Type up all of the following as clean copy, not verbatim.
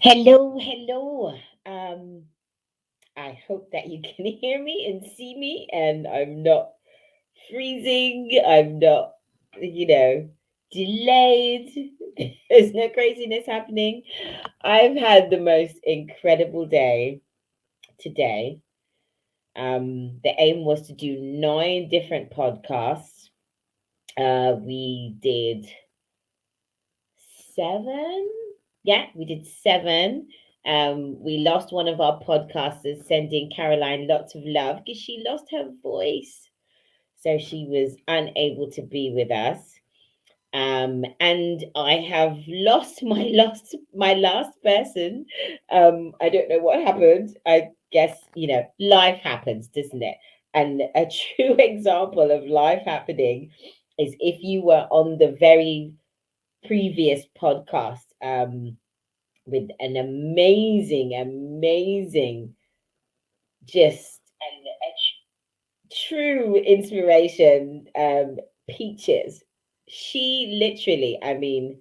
Hello, hello. I hope that you can hear me and see me, and I'm not freezing. I'm not, you know, delayed. There's no craziness happening. I've had the most incredible day today. The aim was to do 9 different podcasts. We did 7. Yeah, we did 7. We lost one of our podcasters, sending Caroline lots of love because she lost her voice. So she was unable to be with us. And I have lost my last person. I don't know what happened. I guess, life happens, doesn't it? And a true example of life happening is if you were on the very previous podcast, with an amazing, just and a true inspiration, Peaches. She literally, I mean,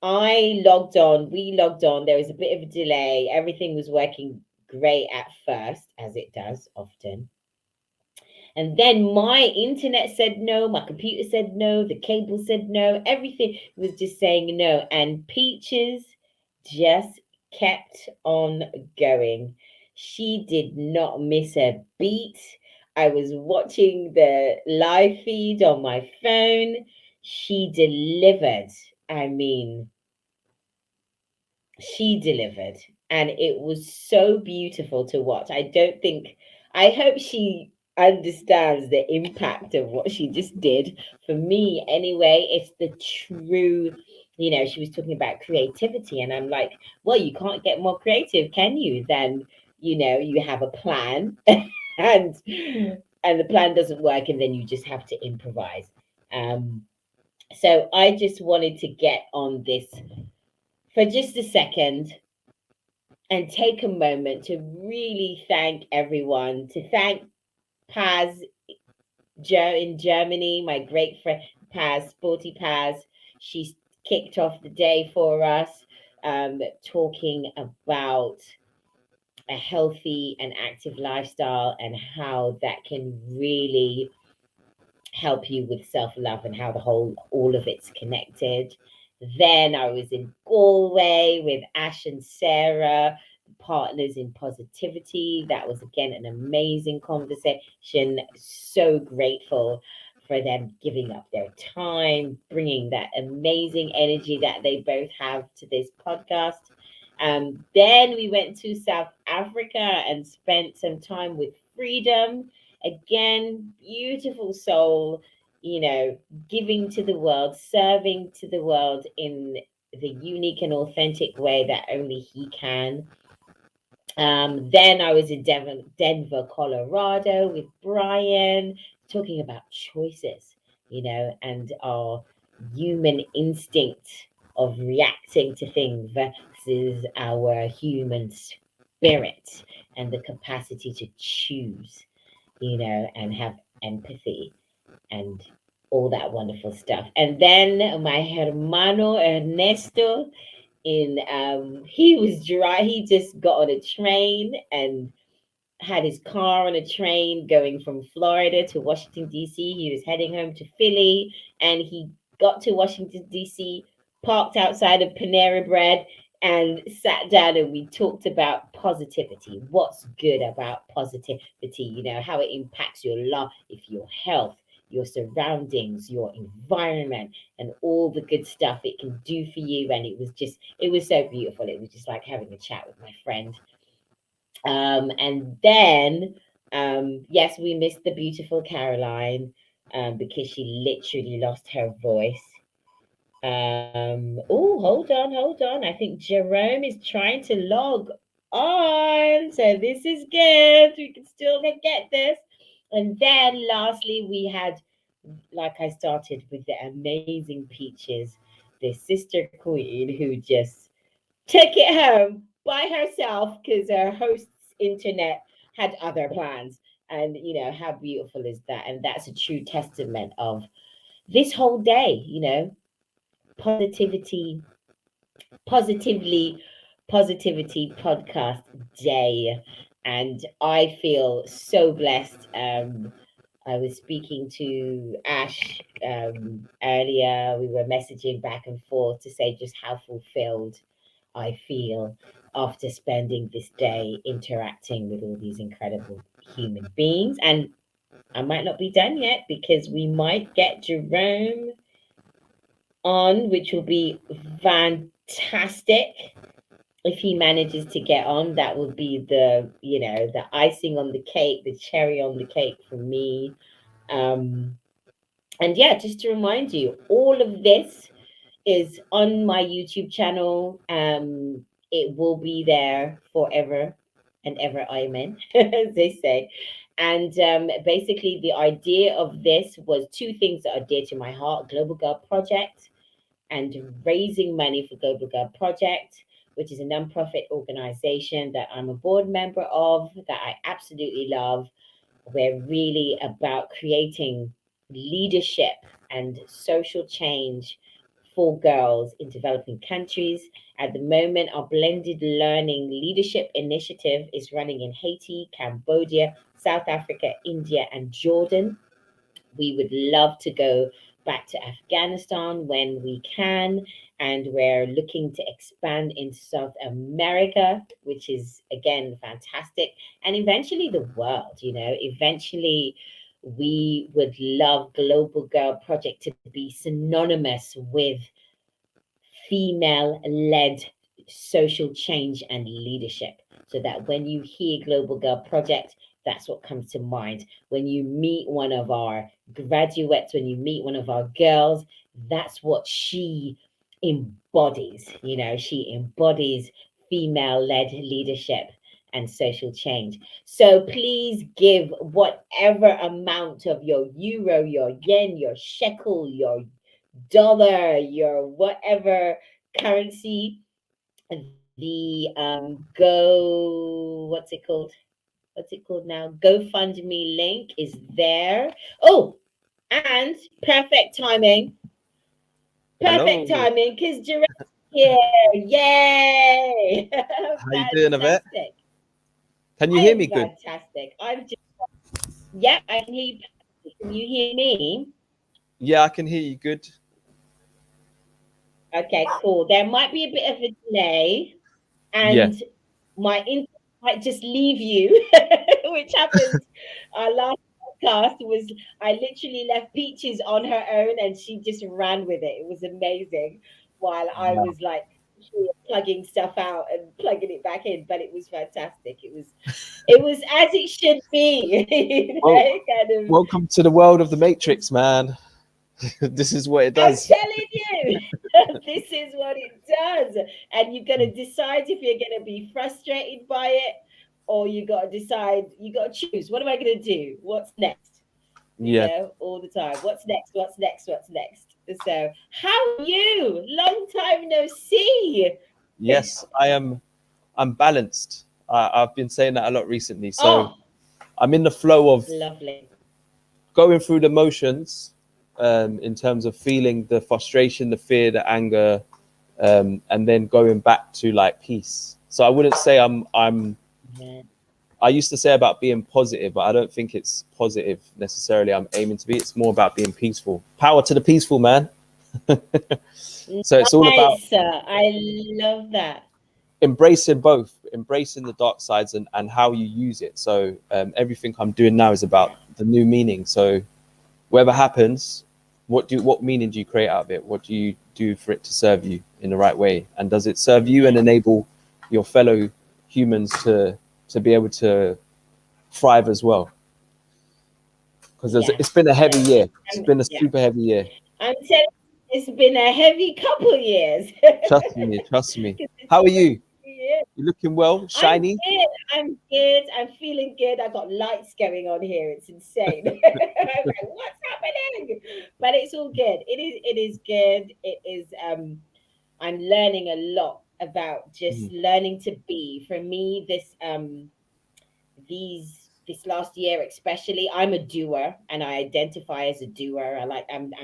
we logged on, there was a bit of a delay, everything was working great at first, as it does often. And then my internet said no, my computer said no, the cable said no, everything was just saying no. And Peaches just kept on going. She did not miss a beat. I was watching the live feed on my phone. She delivered. I mean, she delivered. And it was so beautiful to watch. I hope she understands the impact of what she just did. For me, anyway, it's the true, she was talking about creativity. And I'm like, well, you can't get more creative, can you? Then, you have a plan and the plan doesn't work and then you just have to improvise. Um, so I just wanted to get on this for just a second and take a moment to really thank everyone, to thank Paz in Germany, my great friend Paz, Sporty Paz. She's kicked off the day for us, talking about a healthy and active lifestyle and how that can really help you with self-love and how all of it's connected. Then I was in Galway with Ash and Sarah, partners in positivity. That was again an amazing conversation. So grateful for them giving up their time, bringing that amazing energy that they both have to this podcast. Then we went to South Africa and spent some time with Freedom. Again, beautiful soul, giving to the world, serving to the world in the unique and authentic way that only he can. Then I was in Denver, Colorado with Brian, talking about choices, and our human instinct of reacting to things versus our human spirit and the capacity to choose, and have empathy and all that wonderful stuff. And then my hermano Ernesto, in he was dry. He just got on a train and had his car on a train going from Florida to Washington D.C. He was heading home to Philly, and he got to Washington D.C., parked outside of Panera Bread, and sat down, and we talked about positivity. What's good about positivity? How it impacts your life, your health, your surroundings, your environment, and all the good stuff it can do for you. And it was so beautiful. It was just like having a chat with my friend. And then, yes, we missed the beautiful Caroline, because she literally lost her voice. Oh, hold on. I think Jerome is trying to log on. So this is good. We can still get this. And then lastly, we had, like I started with, the amazing Peaches, the sister queen who just took it home by herself because her host's internet had other plans. And how beautiful is that? And that's a true testament of this whole day, positivity, positively Positivity Podcast Day. And I feel so blessed. I was speaking to Ash earlier. We were messaging back and forth to say just how fulfilled I feel after spending this day interacting with all these incredible human beings. And I might not be done yet because we might get Jerome on, which will be fantastic. If he manages to get on, that would be the icing on the cake, the cherry on the cake for me. Um, and yeah, just to remind you, all of this is on my YouTube channel. It will be there forever and ever, amen, as they say. And basically, the idea of this was two things that are dear to my heart: Global Girl Project and raising money for Global Girl Project, which is a nonprofit organization that I'm a board member of, that I absolutely love. We're really about creating leadership and social change for girls in developing countries. At the moment, our blended learning leadership initiative is running in Haiti, Cambodia, South Africa, India, and Jordan. We would love to go back to Afghanistan when we can. And we're looking to expand into South America, which is, again, fantastic. And eventually the world, eventually we would love Global Girl Project to be synonymous with female led social change and leadership, so that when you hear Global Girl Project, that's what comes to mind. When you meet one of our graduates, when you meet one of our girls, that's what she embodies. She embodies female led leadership and social change. So please give whatever amount of your euro, your yen, your shekel, your dollar, your whatever currency. The go what's it called now? GoFundMe link is there. Oh, and perfect Hello. timing, because Jerome here. Yay! How you doing, Yvette? Fantastic. Can you I hear am me good? fantastic. Yep, I can hear you perfectly. Can you hear me? Yeah, I can hear you good. Okay, cool. There might be a bit of a delay, Yeah. and my internet might just leave you, which happened. Our last podcast was, I literally left Peaches on her own and she just ran with it. It was amazing while I Wow. was like plugging stuff out and plugging it back in, but it was fantastic. It was as it should be, Well, kind of. welcome to the world of the Matrix, man. This is what it I'm does. telling you, this is what it does. And you got to decide if you're going to be frustrated by it, or you got to decide, you got to choose. What am I going to do? What's next? Yeah. All the time. What's next? What's next? What's next? So, how are you? Long time no see. Yes, I am. I'm balanced. I've been saying that a lot recently. So Oh, I'm in the flow of lovely. going through the motions, in terms of feeling the frustration, the fear, the anger, and then going back to like peace. So I wouldn't say I'm Yeah. I used to say about being positive, but I don't think it's positive necessarily. I'm aiming to be. It's more about being peaceful. Power to the peaceful, man. So it's all about Nice. I love that. embracing both, embracing the dark sides and how you use it. So everything I'm doing now is about the new meaning. So whatever happens, what meaning do you create out of it? What do you do for it to serve you in the right way? And does it serve you and enable your fellow humans to be able to thrive as well? Because Yeah. it's been a heavy So, year. It's been a yeah. super heavy year. I'm telling you, it's been a heavy couple years. Trust me, trust me. 'Cause it's How are been a you? few years. You looking well, I'm shiny? good. I'm good. I'm feeling good. I got lights going on here. It's insane. I'm like, what's happening? But it's all good. It is good. It is I'm learning a lot about just Mhm. learning to be. For me, this last year especially, I'm a doer and I identify as a doer. I'm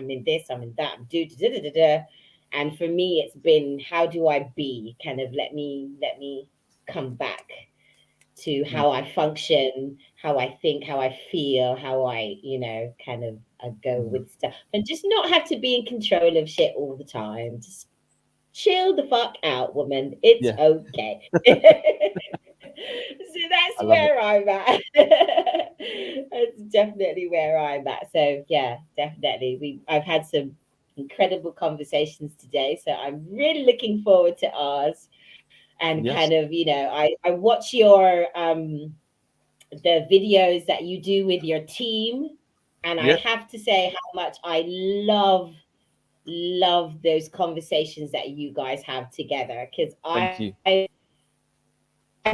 in this, I'm in that, I'm do da, da, da, da, da. And for me, it's been, how do I be? Kind of let me come back to Mm. how I function, how I think, how I feel, how I, kind of go Mhm. with stuff, and just not have to be in control of shit all the time. Just chill the fuck out, woman. It's Yeah, okay. So I that's love it. where I'm at. That's definitely where I'm at. So yeah, definitely. I've had some incredible conversations today. So I'm really looking forward to ours. And Yes. kind of, I watch your the videos that you do with your team. And I Yeah. have to say how much I love those conversations that you guys have together, because Thank you. I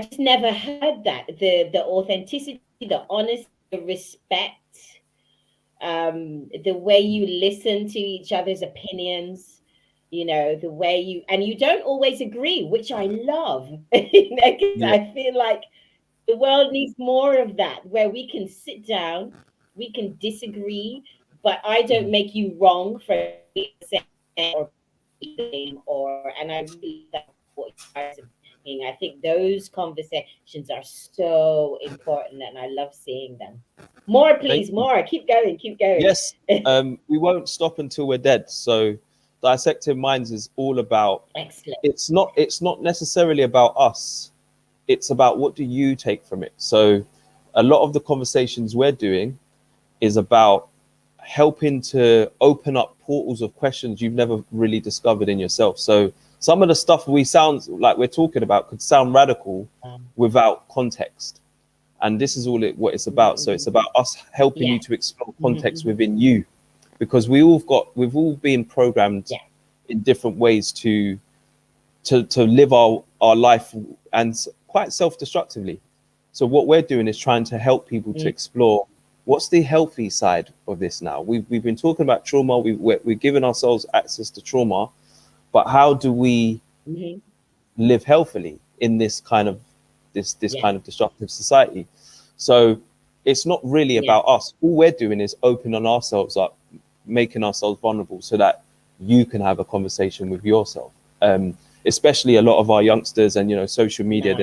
just never heard that, the authenticity, the honesty, the respect, the way you listen to each other's opinions, the way you don't always agree, which I love. 'Cause Yeah. I feel like the world needs more of that, where we can sit down, we can disagree, but I don't Mhm. make you wrong for or and I really love that, what you guys are bringing. I think those conversations are so important, and I love seeing them. More, Thank please, you. more. Keep going, keep going. Yes. We won't stop until we're dead. So dissecting minds is all about, Excellent. it's not necessarily about us. It's about what do you take from it. So a lot of the conversations we're doing is about helping to open up portals of questions you've never really discovered in yourself. So some of the stuff we sound like we're talking about could sound radical without context. And this is what it's about. So it's Mhm. about us helping Yeah. you to explore Mhm, context mhm. within you, because we've all been programmed Yeah. in different ways to live our life, and quite self-destructively. So what we're doing is trying to help people to Mm, explore what's the healthy side of this. Now we've been talking about trauma, we're giving ourselves access to trauma, but how do we mhm. live healthily in this kind of this Yeah. kind of destructive society? So it's not really Yeah. about us. All we're doing is opening ourselves up, making ourselves vulnerable so that you can have a conversation with yourself. Especially a lot of our youngsters, and social media, Nice.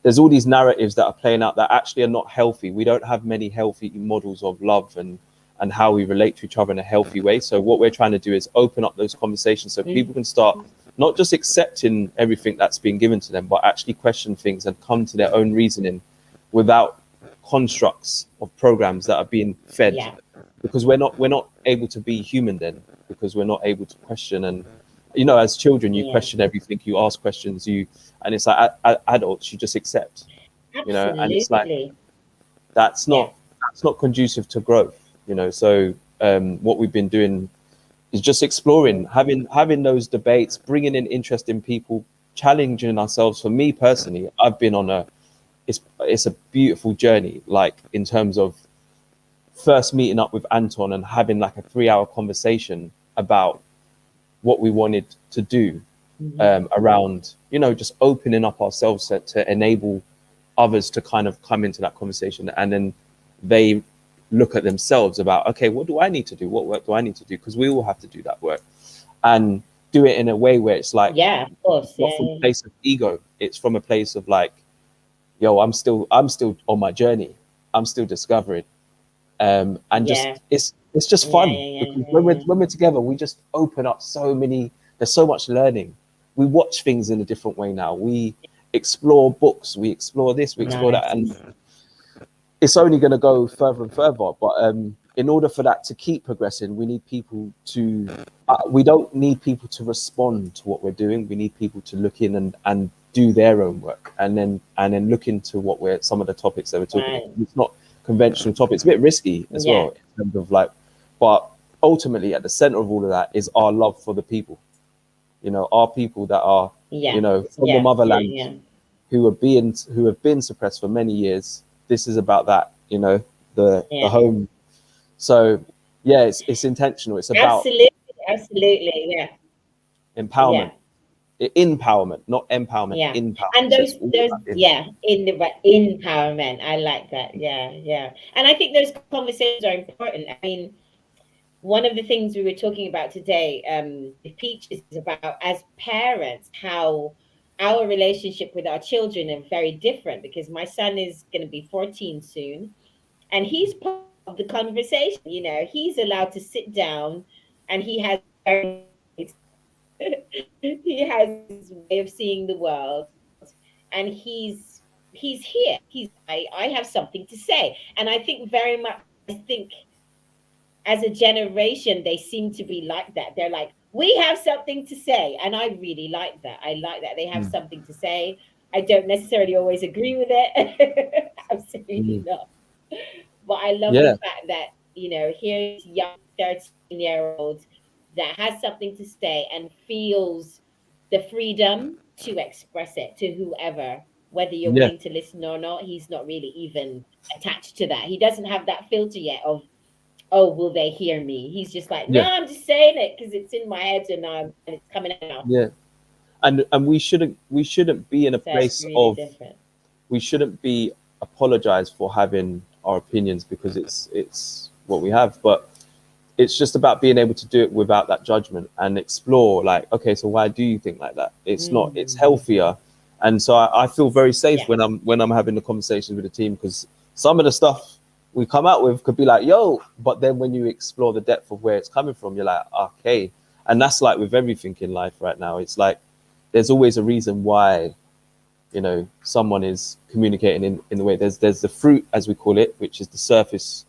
there's all these narratives that are playing out that actually are not healthy. We don't have many healthy models of love and how we relate to each other in a healthy way. So what we're trying to do is open up those conversations so Mm, people can start not just accepting everything that's been given to them, but actually question things and come to their own reasoning without constructs of programs that are being fed. yeah. Because we're not able to be human then, because we're not able to question. And as children, you Yeah. question everything, you ask questions, and it's like adults, you just accept, and it's like Absolutely. that's Yeah. not conducive to growth. So what we've been doing is just exploring, Mm, having those debates, bringing in interesting people, challenging ourselves. For me personally, I've been on it's a beautiful journey, like in terms of first meeting up with Anton and having like a 3-hour conversation about what we wanted to do, mhm. around just opening up ourselves to enable others to kind of come into that conversation, and then they look at themselves about, okay, what do I need to do, what work do I need to do, because we all have to do that work, and do it in a way where it's like Yeah, of course. not Yeah, from a yeah, place of ego, it's from a place of like, yo, I'm still on my journey, I'm still discovering, and just yeah, it's just yeah, fun, yeah, yeah, because yeah, yeah. when we're together, we just open up there's so much learning. We watch things in a different way now. We explore books, we explore this, we explore that, Nice. and it's only going to go further and further. But in order for that to keep progressing, we need people to. We don't need people to respond to what we're doing. We need people to look in and do their own work, and then look into some of the topics that we're talking about. Right. It's not conventional topics. It's a bit risky as Yeah, well in terms of like, but ultimately at the center of all of that is our love for the people. Our people that are yeah, from the yeah, yeah, motherland, yeah. who have been suppressed for many years. This is about that, the Yeah. home. So yeah, it's intentional. It's about Absolutely, absolutely. Yeah, yeah, empowerment, empowerment, not empowerment, yeah. empowerment. And So it's all those, about yeah, in the empowerment. I like that. Yeah, yeah. And I think those conversations are important. I mean, one of the things we were talking about today, with Peaches, is about as parents how our relationship with our children are very different, because my son is going to be 14 soon, and he's part of the conversation. He's allowed to sit down, and he has he has his way of seeing the world, and he's here. I have something to say, and I think very much. I think as a generation, they seem to be like that. They're like, we have something to say. And I really like that. I like that they have Mm. something to say. I don't necessarily always agree with it. Absolutely Mm. not. But I love the Yeah, fact that, here's young 13-year-old that has something to say and feels the freedom to express it to whoever, whether you're yeah, willing to listen or not. He's not really even attached to that. He doesn't have that filter yet of, oh, will they hear me? He's just like, no, yeah, I'm just saying it because it's in my head, and it's coming out. yeah. And we shouldn't be in a So it's place really of, different. we shouldn't be apologized for having our opinions, because it's what we have. But it's just about being able to do it without that judgment and explore, like, okay, so why do you think like that? It's Mm. healthier. And so I feel very safe Yeah. when I'm having the conversations with the team, because some of the stuff we come out with could be like, yo, but then when you explore the depth of where it's coming from, you're like, okay. And that's like with everything in life right now. It's like there's always a reason why, someone is communicating in the way. There's the fruit, as we call it, which is the surface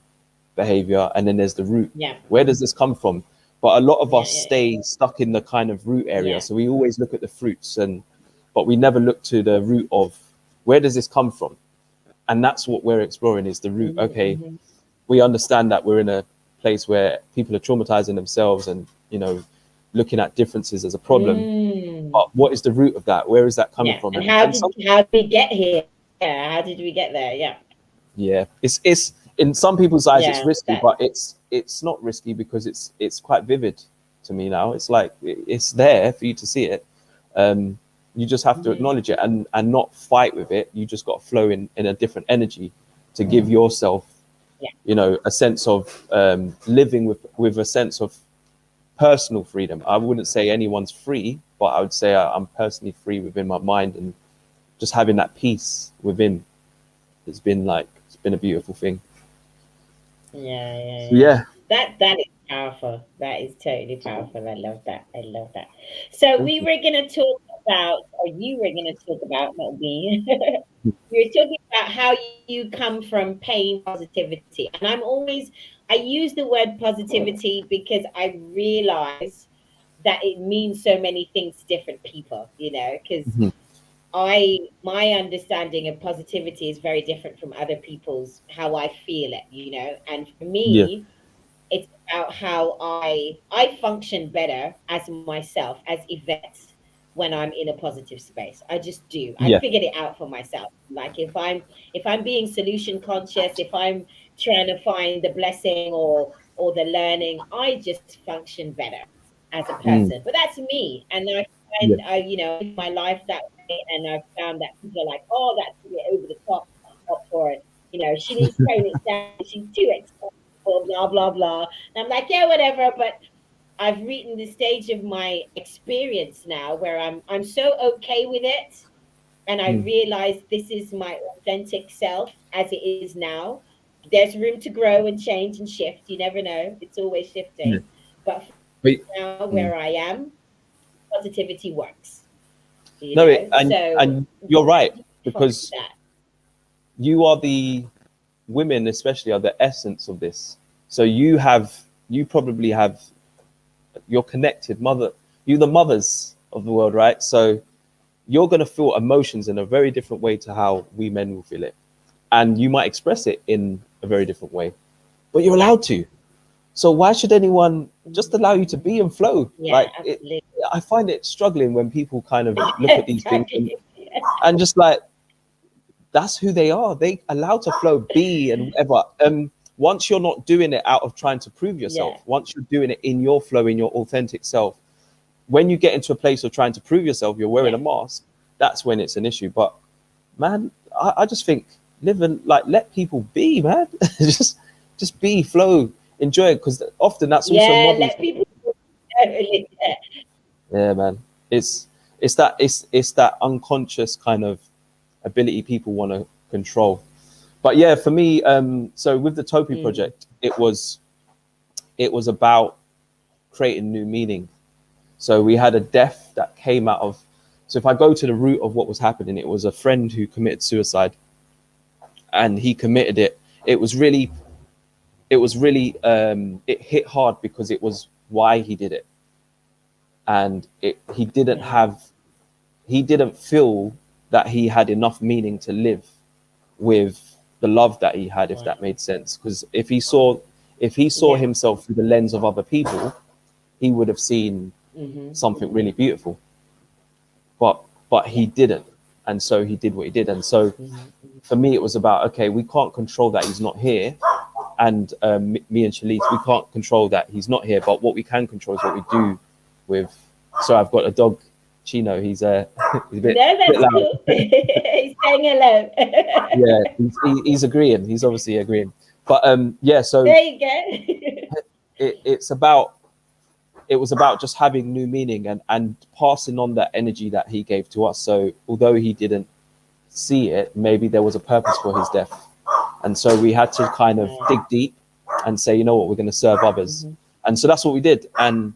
behavior, and then there's the root. Yeah. Where does this come from? But a lot of Yeah. us Yeah. stay stuck in the kind of root area, Yeah. so we always look at the fruits, but we never look to the root of, where does this come from? And that's what we're exploring, is the root. Hmm. Okay, Hmm. we understand that we're in a place where people are traumatizing themselves, and looking at differences as a problem. Mm. But what is the root of that? Where is that coming Yeah. from? And And some, how did we get here? Yeah. How did we get there? Yeah. yeah, it's in some people's eyes it's Yeah. risky, That. but it's not risky, because it's quite vivid to me now. It's like it's there for you to see it. You just have to Hmm. acknowledge it, and not fight with it. You just got to flow in a different energy to give yourself, Yeah. a sense of living with a sense of personal freedom. I wouldn't say anyone's free, but I would say I'm personally free within my mind, and just having that peace within. It's been a beautiful thing. Yeah. Yeah. So Yeah. yeah, That is powerful. That is totally powerful. I love that. I love that. So thank we you. were gonna talk about, or you were gonna talk about, not me. We were talking about how you come from pain positivity. And I use the word positivity because I realize that it means so many things to different people, because Mhm. my understanding of positivity is very different from other people's, how I feel it. And for Yeah, me, it's about how I function better as myself, as Yvette, when I'm in a positive space. I just do. I yeah, figured it out for myself. Like if I'm being solution conscious, if I'm trying to find the blessing or the learning, I just function better as a mm, person. But that's me. And I yeah, find live my life that way, and I've found that people are like, oh, that's a bit over the top, or she needs to tone it down. She's too expensive, blah blah blah. And I'm like, yeah, whatever. But I've reached the stage of my experience now where I'm so okay with it, and I mm, realize this is my authentic self as it is now. There's room to grow and change and shift. You never know; it's always yeah. shifting. But for But now, mm. where I am, positivity works. No, So and you're right, follow because that. you are the women, especially, are the essence of this. So you probably have, you're connected mother. You're the mothers of the world, right? So you're going to feel emotions in a very different way to how we men will feel it, and you might express it in a very different way, but you're Yeah, allowed to. So why should anyone just allow you to be and flow? yeah, Like it, absolutely. I find it struggling when people kind of look at these things, Exactly. and just like, that's who they are. They allowed to flow, be, and whatever. Once you're not doing it out of trying to prove Yeah, yourself, once you're doing it in your flow, in your authentic self, when you get into a place of trying to prove yourself, you're wearing yeah, a mask. That's when it's an issue. But man, I just think, live and like, let people be, man. just be, flow, enjoy it, because often that's also Yeah, models. let people totally. Yeah, man. It's that unconscious kind of ability people want to control. But yeah, for me, so with the Tope project, it was about creating new meaning. So we had a death that came out of. So if I go to the root of what was happening, it was a friend who committed suicide, and he committed it. It was really, it hit hard because it was why he did it, and he didn't feel that he had enough meaning to live with the love that he had, if that made sense. Because if he saw himself through the lens of other people, he would have seen something really beautiful. But he didn't, and so he did what he did. And so for me, it was about, okay, we can't control that he's not here, and me and Shalise, we can't control that he's not here. But what we can control is what we do with. So I've got a dog, Chino. He's a bit, No, that's bit loud. cool. He's saying hello. Yeah, he's agreeing. He's obviously agreeing. But yeah, so There you go. it was about just having new meaning and passing on that energy that he gave to us. So although he didn't see it, maybe there was a purpose for his death. And so we had to kind of dig deep and say, you know what, we're going to serve others. And so that's what we did. And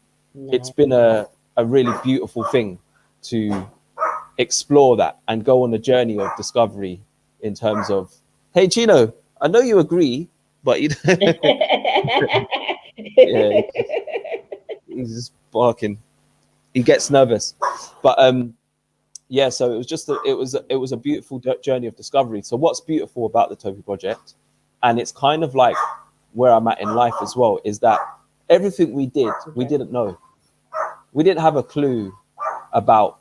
it's been a really beautiful thing to explore that and go on a journey of discovery in terms of, hey, Chino, I know you agree, but you yeah, he's just barking. He gets nervous. But yeah, so it was just it was a beautiful journey of discovery. So what's beautiful about the Tope project, and it's kind of like where I'm at in life as well, is that everything we did, we didn't know. We didn't have a clue about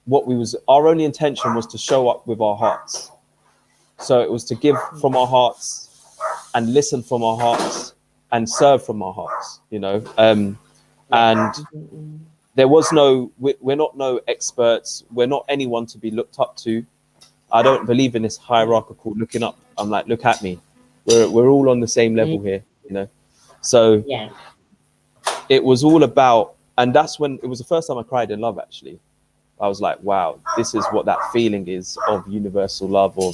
what our only intention was to show up with our hearts. So it was to give from our hearts and listen from our hearts and serve from our hearts, you know. And there was we're not no experts. We're not anyone to be looked up to. I don't believe in this hierarchical looking up. I'm like, look at me. We're all on the same level here, you know. So Yeah. it was all about, and that's when it was the first time I cried in love, actually. I was like, wow, this is what that feeling is of universal love, or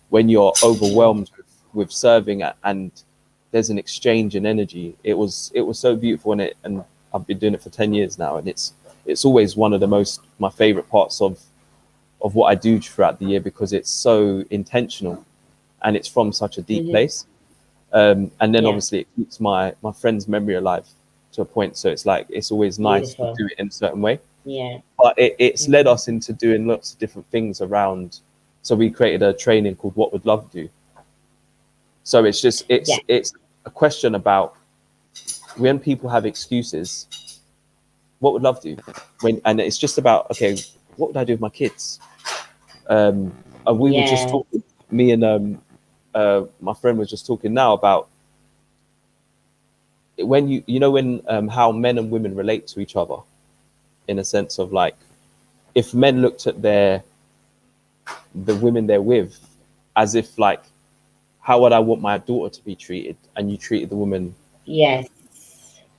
when you're overwhelmed with serving and there's an exchange in energy. It was so beautiful, and I've been doing it for 10 years now, and it's always one of my favorite parts of what I do throughout the year, because it's so intentional and it's from such a deep place. And then obviously it keeps my friend's memory alive to a point. So it's like, it's always nice to do it in a certain way. Yeah. But it's led us into doing lots of different things around. So we created a training called What Would Love Do? So it's just, it's a question about, when people have excuses, what would love do? And it's just about, okay, what would I do with my kids? And we were just talking, me and my friend was just talking now about when when how men and women relate to each other, in a sense of like, if men looked at the women they're with as if like, how would I want my daughter to be treated, and you treated the woman,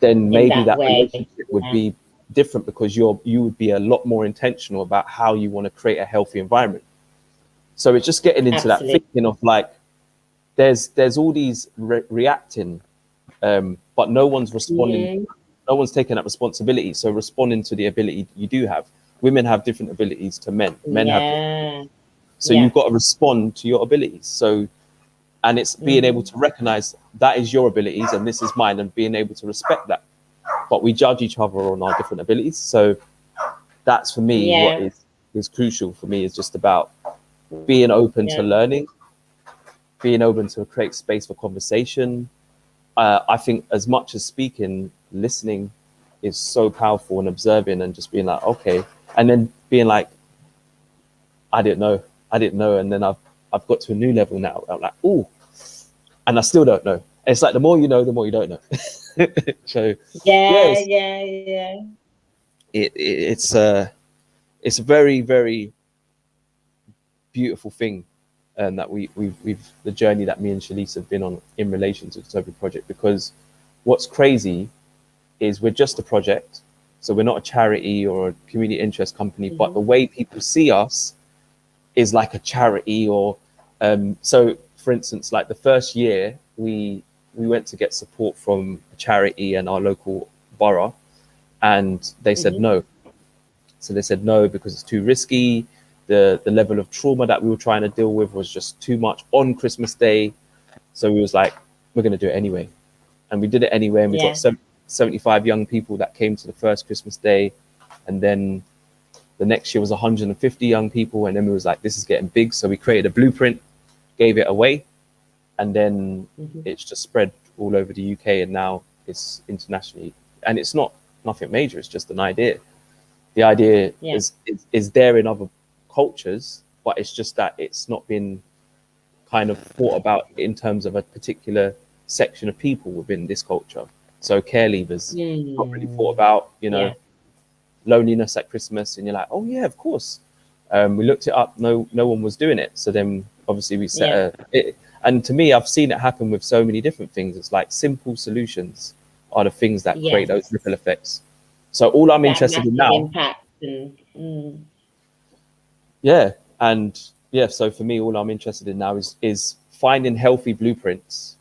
then maybe that relationship would be different, because you would be a lot more intentional about how you want to create a healthy environment. So it's just getting into that thinking of like, there's all these reacting, but no one's responding. No one's taking that responsibility. So responding to the ability you do have. Women have different abilities to men. Men have different. So you've got to respond to your abilities. So, and it's being able to recognize that is your abilities and this is mine, and being able to respect that. But we judge each other on our different abilities. So that's for me what is crucial for me, is just about being open to learning, being open to create space for conversation. I think as much as speaking, listening is so powerful, and observing and just being like, okay, and then being like, I didn't know, and then I've got to a new level now. I'm like, ooh, and I still don't know. It's like the more you know, the more you don't know. So it's a very, very beautiful thing that we've the journey that me and Shalise have been on in relation to the Tope Project. Because what's crazy is we're just a project, so we're not a charity or a community interest company, but the way people see us is like a charity. Or so for instance, like the first year we went to get support from a charity and our local borough, and they said no. So they said no because it's too risky. The level of trauma that we were trying to deal with was just too much on Christmas Day. So we was like, we're going to do it anyway. And we did it anyway. And we got 75 young people that came to the first Christmas Day. And then the next year was 150 young people. And then we was like, this is getting big. So we created a blueprint, gave it away. And then it's just spread all over the UK. And now it's internationally. And it's nothing major. It's just an idea. The idea is there in other cultures, but it's just that it's not been kind of thought about in terms of a particular section of people within this culture. So care leavers, not really thought about, loneliness at Christmas, and you're like, oh yeah, of course. We looked it up, no one was doing it. So then obviously we set it. And to me, I've seen it happen with so many different things. It's like simple solutions are the things that create those ripple effects. So all I'm interested in now, impact and, so for me, all I'm interested in now is finding healthy blueprints,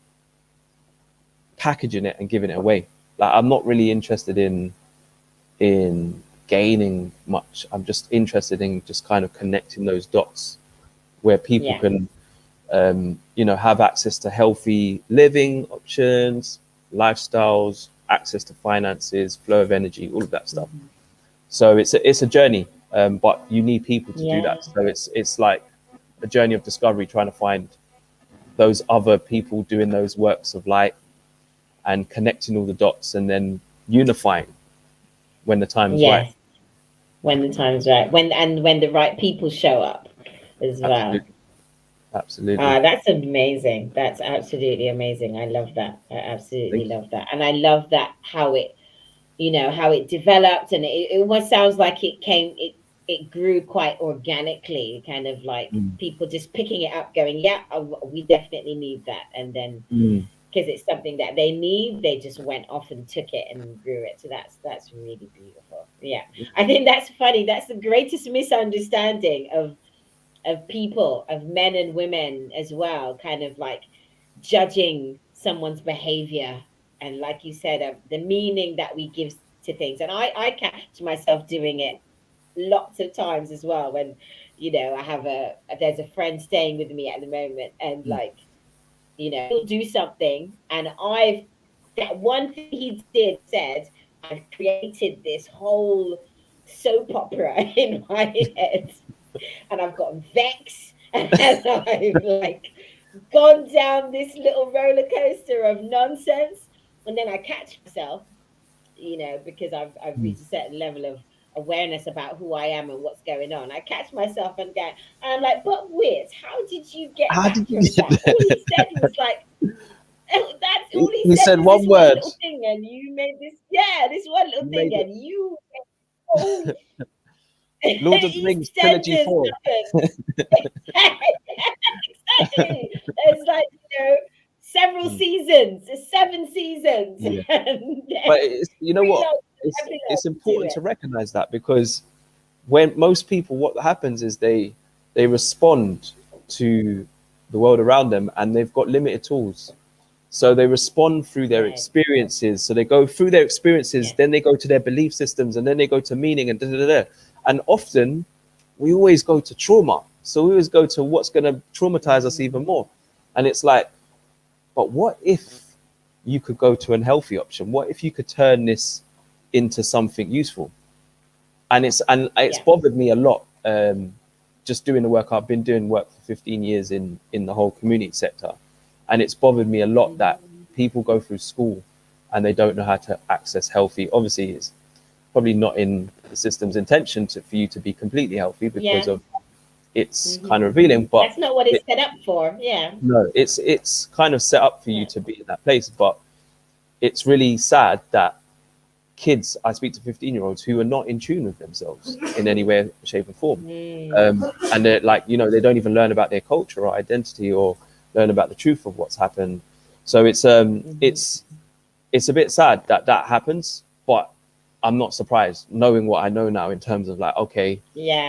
packaging it and giving it away. Like, I'm not really interested in gaining much. I'm just interested in just kind of connecting those dots where people can, have access to healthy living options, lifestyles, access to finances, flow of energy, all of that stuff. So it's a journey, but you need people to do that. So it's like a journey of discovery, trying to find those other people doing those works of light and connecting all the dots, and then unifying when the time is right. When the time's right, when the right people show up as well. Absolutely. That's amazing. That's absolutely amazing. I love that. I absolutely love that. And I love that how it developed, and it almost sounds like it grew quite organically, kind of like people just picking it up, going, we definitely need that. And then because it's something that they need, they just went off and took it and grew it. So that's really beautiful. I think that's funny. That's the greatest misunderstanding of people, of men and women as well, kind of like judging someone's behavior, and like you said, the meaning that we give to things. And I catch myself doing it lots of times as well, when there's a friend staying with me at the moment, and he'll do something, and that one thing he said, I've created this whole soap opera in my head, and I've got vexed, and I've like gone down this little roller coaster of nonsense. And then I catch myself, because I've reached a certain level of awareness about who I am and what's going on. I catch myself and I'm like, but Wiz, how did you get that from that? All he said was like, that's all he said was one this word. one little thing, and you made this one little thing, and you Lord of the Rings trilogy 4. Exactly. It's like, several seasons, 7 seasons. But you know what? It's important to recognize that, because when most people, what happens is they respond to the world around them, and they've got limited tools. So they respond through their experiences. So they go through their experiences, then they go to their belief systems, and then they go to meaning, and And often we always go to trauma. So we always go to what's going to traumatize us even more. And it's like, but what if you could go to an healthy option? What if you could turn this into something useful? And it's bothered me a lot. Just doing the work. I've been doing work for 15 years in the whole community sector. And it's bothered me a lot that people go through school and they don't know how to access healthy. Obviously, it's probably not in the system's intention for you to be completely healthy, because of it's kind of revealing. But that's not what it's set up for. No, it's kind of set up for you to be in that place. But it's really sad that kids, I speak to 15-year-olds who are not in tune with themselves in any way, shape, or form. And they're like, you know, they don't even learn about their culture or identity or learn about the truth of what's happened. So it's a bit sad that that happens, but I'm not surprised knowing what I know now in terms of like, okay,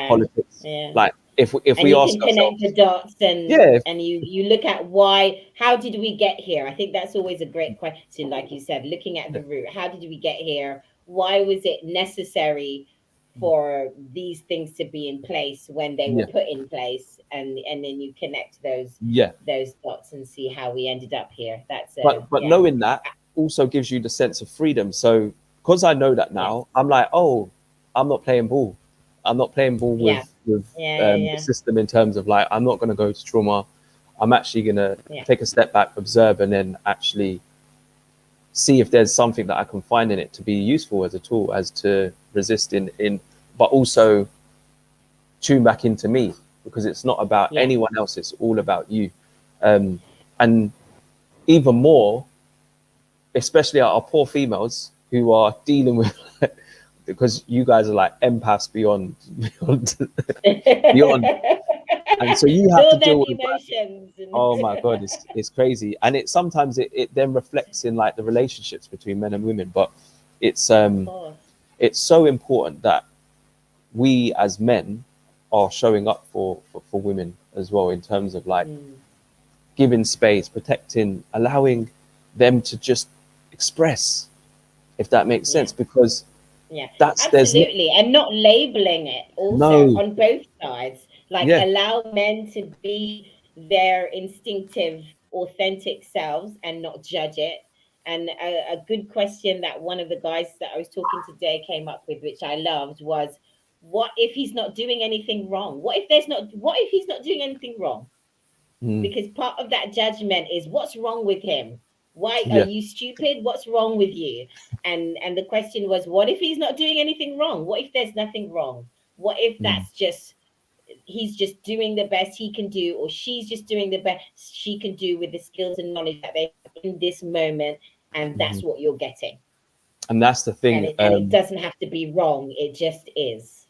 politics. Like if and we you ask can connect the ourselves, dots, yeah, and you look at how did we get here? I think that's always a great question, like you said, looking at the root. How did we get here? Why was it necessary for these things to be in place when they were yeah, put in place? And then you connect yeah. those dots and see how we ended up here. That's But yeah, knowing that also gives you the sense of freedom. So because I know that yeah, now, I'm like, oh, I'm not playing ball. I'm not playing ball yeah, with yeah, the system in terms of like, I'm not going to go to trauma. I'm actually going to yeah, take a step back, observe, and then actually see if there's something that I can find in it to be useful as a tool, as to resist in, but also tune back into me, because it's not about yeah, anyone else. It's all about you. And even more, especially our poor females who are dealing with, because you guys are like empaths beyond, beyond. yeah. And so you have to Feel them deal with like, emotions. oh my God, it's crazy. And it sometimes it then reflects in like the relationships between men and women. But it's Of course. it's so important that we as men are showing up for women as well, in terms of like giving space, protecting, allowing them to just express, if that makes Yeah. sense, because Yeah, that's there's absolutely. And not labeling it also no, on both sides. Like yeah, allow men to be their instinctive, authentic selves and not judge it. And a good question that one of the guys that I was talking today came up with, which I loved, was what if he's not doing anything wrong? What if he's not doing anything wrong? Because part of that judgment is what's wrong with him? Why are yeah, you stupid? What's wrong with you? And the question was, what if he's not doing anything wrong? What if there's nothing wrong? What if that's just he's just doing the best he can do, or she's just doing the best she can do with the skills and knowledge that they have in this moment, and that's what you're getting. and that's the And thing. it doesn't have to be wrong, it just is.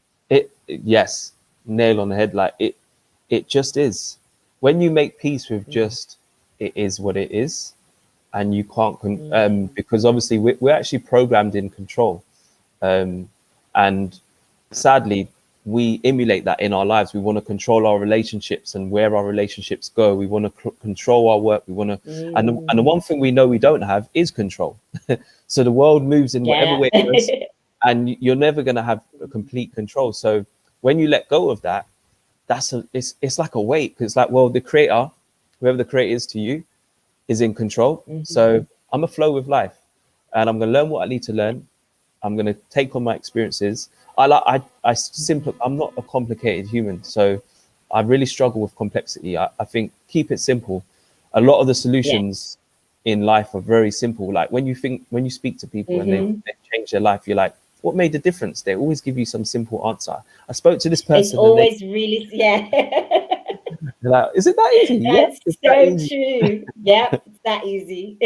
Yes, nail on the head. Like it just is. When you make peace with just it is what it is, and you can't because obviously we're actually programmed in control, and sadly we emulate that in our lives. We want to control our relationships and where our relationships go. We want to control our work. We want to, and the one thing we know we don't have is control. So the world moves in whatever Yeah. way it goes, and you're never going to have a complete control. So when you let go of that, it's like a weight. It's like, well, the creator, whoever the creator is to you, is in control. So I'm a flow with life, and I'm going to learn what I need to learn. I'm going to take on my experiences. I'm not a complicated human, so I really struggle with complexity. I think keep it simple. A lot of the Yeah. solutions in life are very simple. Like when you speak to people and they change their life, you're like, what made the difference? They always give you some simple answer. I spoke to this It's person and always really, yeah. they're like, is it that easy? Yeah, That's it's that so easy. true. Yep, it's that easy.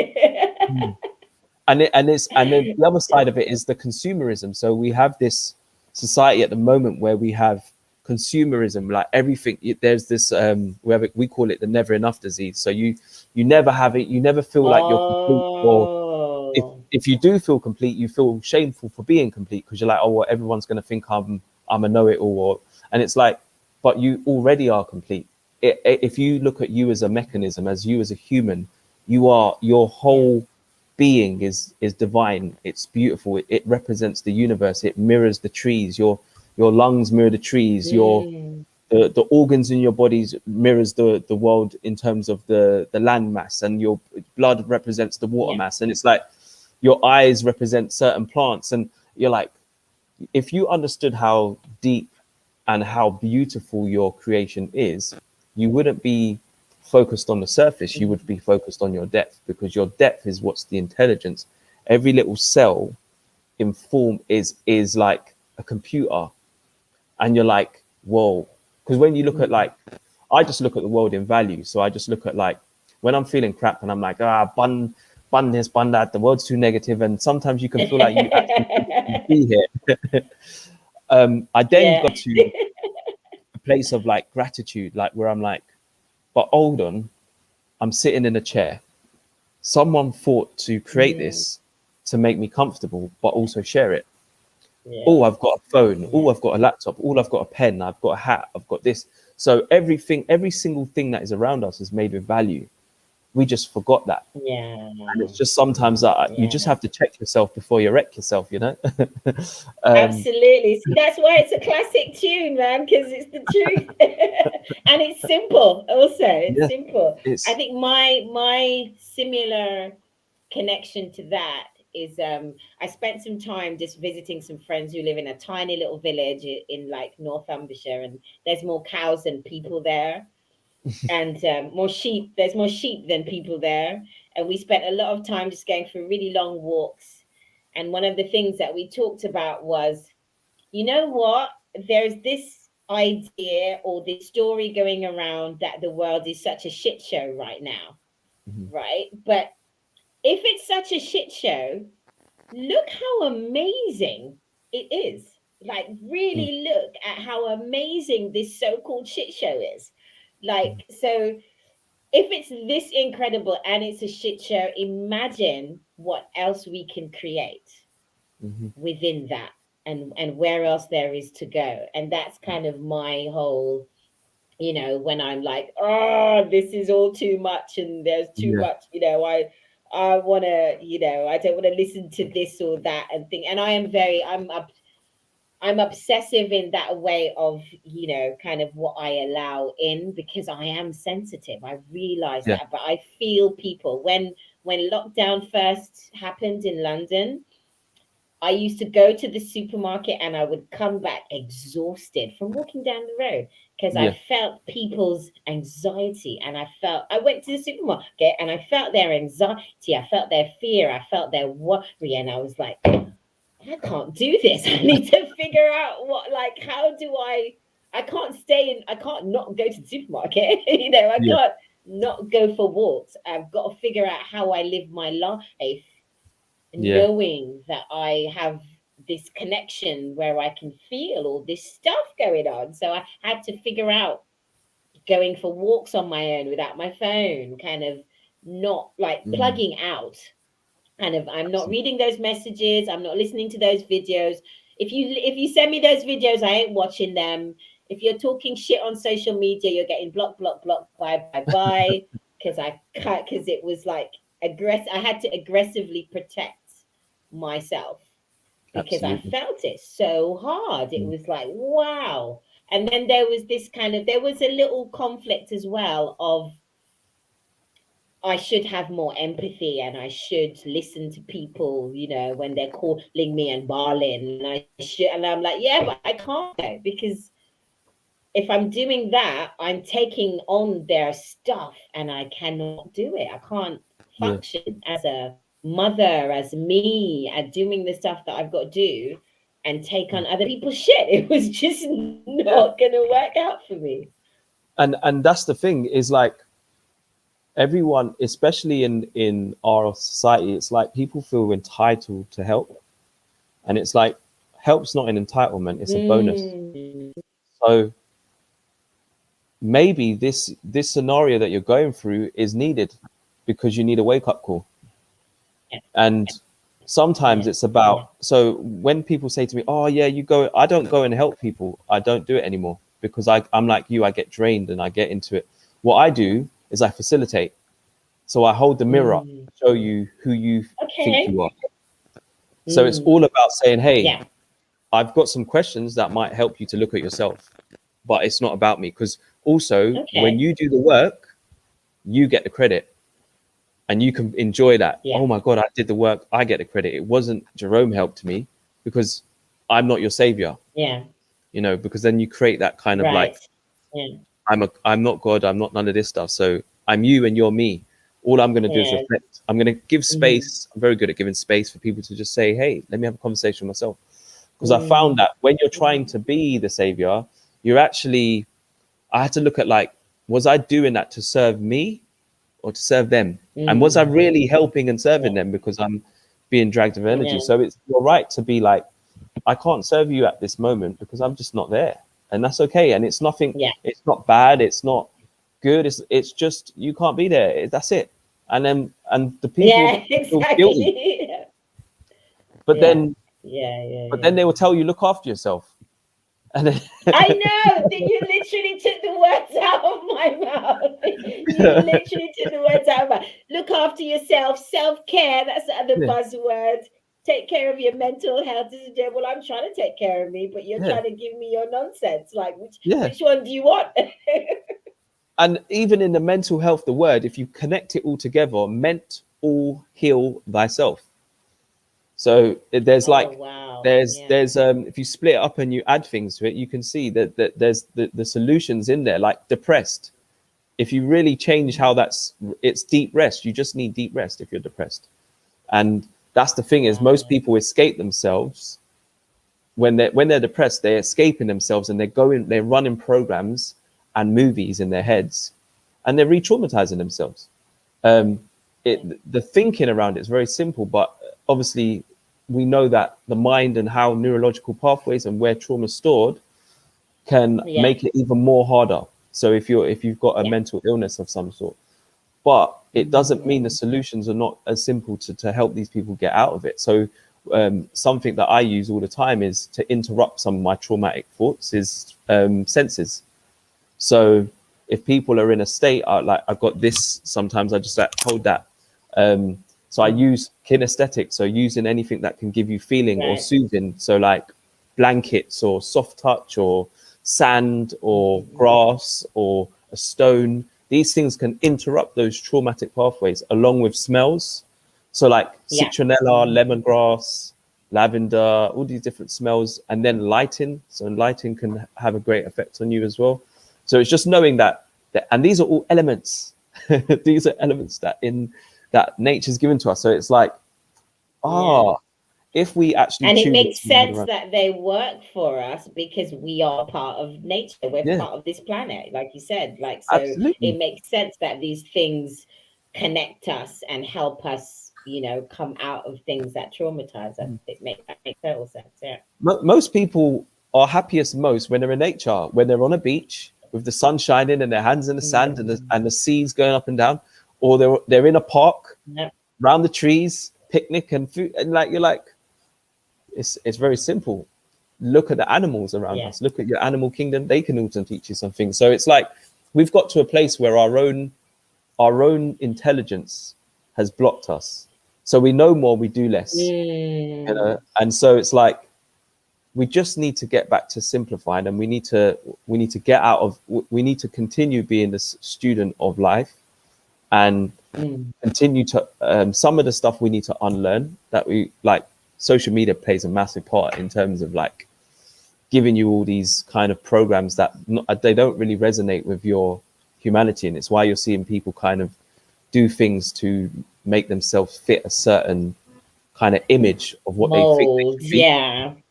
And then the other side of it is the consumerism. So we have this society at the moment where we have consumerism, like everything. There's this we call it the never enough disease. So you never have it. You never feel like you're complete, or Oh, if you do feel complete, you feel shameful for being complete, because you're like, oh, well, everyone's going to think I'm a know-it-all, and it's like, but you already are complete. If you look at you as a mechanism, as you as a human, your yeah. whole being is divine. It's beautiful. It represents the universe. It mirrors the trees. Your lungs mirror the trees. Mm, The organs in your bodies mirrors the world in terms of the land mass, and your blood represents the water yeah. mass, and it's like your eyes represent certain plants, and you're like, if you understood how deep and how beautiful your creation is, you wouldn't be focused on the surface. You would be focused on your depth, because your depth is what's the intelligence. Every little cell in form is like a computer, and you're like, whoa. Because when you look at like, I just look at the world in value. So I just look at like, when I'm feeling crap and I'm like, bun bun this, bun that, the world's too negative, and sometimes you can feel like you actually shouldn't be here. I then Yeah. got to a place of like gratitude, like where I'm like, but hold on, I'm sitting in a chair. Someone thought to create Mm, this to make me comfortable, but also share it. Oh, yeah. I've got a phone. Oh, Yeah. I've got a laptop. Oh, I've got a pen. I've got a hat. I've got this. So everything, every single thing that is around us is made with value. We just forgot that. Yeah. And it's just sometimes that you just Yeah. have to check yourself before you wreck yourself, you know? um, Absolutely. See, that's why it's a classic tune, man, because it's the truth. And it's simple also. It's yeah, simple. I it's, think my similar connection to that is I spent some time just visiting some friends who live in a tiny little village in like Northamptonshire, and there's more cows than people there, and more sheep. There's more sheep than people there, and we spent a lot of time just going for really long walks. And one of the things that we talked about was, you know what? There's this idea or this story going around that the world is such a shit show right now, mhm, right? But if it's such a shit show, look how amazing it is. Like, mm, really look at how amazing this so called shit show is. mhm, Like, so if it's this incredible and it's a shit show, imagine what else we can create mhm, within that, and where else there is to go. And that's kind of my whole, when I'm like, oh, this is all too much and there's too yeah, much, I want to, I don't want to listen to this or that and think. And I am very, I'm obsessive in that way of, kind of what I allow in, because I am sensitive. I realize yeah, that, but I feel people when lockdown first happened in London. I used to go to the supermarket and I would come back exhausted from walking down the road, because I yeah, felt people's anxiety, and I went to the supermarket and I felt their anxiety, I felt their fear, I felt their worry, and I was like, I can't do this. I need to figure out like, how do I can't I can't not go to the supermarket. I yeah, can't not go for walks. I've got to figure out how I live my life, yeah, knowing that I have this connection where I can feel all this stuff going on. So I had to figure out going for walks on my own without my phone, kind of not like mm, plugging out. Kind of, I'm not absolutely. reading those messages, I'm not listening to those videos. If you send me those videos, I ain't watching them. If you're talking shit on social media, you're getting blocked, blocked, blocked, bye, bye, bye. Because I cut, because it was like I had to aggressively protect myself, because I Absolutely. felt it so hard. It Mm, was like, wow. And then there was a little conflict as well of, I should have more empathy and I should listen to people, when they're calling me and bawling. And I'm like, yeah, but I can't though, because if I'm doing that, I'm taking on their stuff and I cannot do it. I can't yeah, function as a mother, as me, at doing the stuff that I've got to do and take mm, on other people's shit. It was just yeah. not going to work out for me. And that's the thing is like everyone, especially in our society, it's like people feel entitled to help, and it's like help's not an entitlement; it's a bonus. Mm. So maybe this scenario that you're going through is needed because you need a wake up call. Yeah, And sometimes yeah, it's yeah. about, so when people say to me, oh yeah, you go, I don't go and help people, I don't do it anymore because I'm like you, I get drained and I get into it. What I do is I facilitate. So I hold the mirror up, Mm. show you who you think Okay. you are. So it's Mm. all about saying, hey, Yeah. I've got some questions that might help you to look at yourself, but it's not about me. Because also, when Okay. you do the work, you get the credit and you can enjoy that. Yeah. Oh my God, I did the work. I get the credit. It wasn't Jerome helped me because I'm not your savior, Yeah. because then you create that kind of Right. like, Yeah. I'm not God. I'm not none of this stuff. So I'm you and you're me. All I'm going to do is Yeah. reflect. I'm going to give Mm-hmm. space. I'm very good at giving space for people to just say, hey, let me have a conversation with myself. Because I found Mm. that when you're trying Mm. to be the savior, you're actually, I had to look at like, was I doing that to serve me or to serve them? And was I really helping and serving them because I'm being dragged of energy? Yeah. So it's your right to be like, I can't serve you at this moment because I'm just not there. And that's okay. And it's nothing, Yeah. it's not bad, it's not good, it's just you can't be there. That's it. And the people Yeah, feel guilty. exactly. But Yeah. then Yeah. they will tell you, look after yourself. And then I know that you literally took the words out of my mouth. You literally took the words out of my mouth. Look after yourself, self-care, that's the other yeah, buzzword. Take care of your mental health. Well, I'm trying to take care of me, but you're yeah, trying to give me your nonsense. Like, yeah. which one do you want? And even in the mental health, the word, if you connect it all together, meant all heal thyself. So there's like, wow. there's if you split it up and you add things to it, you can see that there's the solutions in there, like depressed. If you really change how it's deep rest. You just need deep rest if you're depressed. And that's the thing is most people escape themselves when they're depressed. They're escaping themselves and they're running programs and movies in their heads, and they're re-traumatizing themselves. The thinking around it is very simple, but obviously we know that the mind and how neurological pathways and where trauma is stored can make it even more harder. So if you've got a mental illness of some sort, but it doesn't mean the solutions are not as simple to help these people get out of it. So something that I use all the time is to interrupt some of my traumatic thoughts is senses. So if people are in a state, like I've got this, sometimes I just like hold that. So I use kinesthetic, so using anything that can give you feeling or soothing. So like blankets or soft touch or sand or grass or a stone. These things can interrupt those traumatic pathways along with smells. So like citronella, lemongrass, lavender, all these different smells, and then lighting. So lighting can have a great effect on you as well. So it's just knowing that and these are all elements. These are elements that nature's given to us. So it's like, if we actually and it choose makes sense that they work for us because we are part of nature. We're part of this planet, like you said. Like, so absolutely. it makes sense that these things connect us and help us, come out of things that traumatize us. That makes total sense. Yeah. Most people are happiest most when they're in nature, when they're on a beach with the sun shining and their hands in the sand and the seas going up and down, or they're in a park around the trees, picnic and food, and like you're like, it's very simple. Look at the animals around us. Look at your animal kingdom. They can also teach you something. So it's like we've got to a place where our own intelligence has blocked us. So we know more, we do less. And so it's like we just need to get back to simplifying, and we need to get out of. We need to continue being the student of life, and continue to some of the stuff we need to unlearn that we like. Social media plays a massive part in terms of like giving you all these kind of programs that they don't really resonate with your humanity, and it's why you're seeing people kind of do things to make themselves fit a certain kind of image of what they think they should be.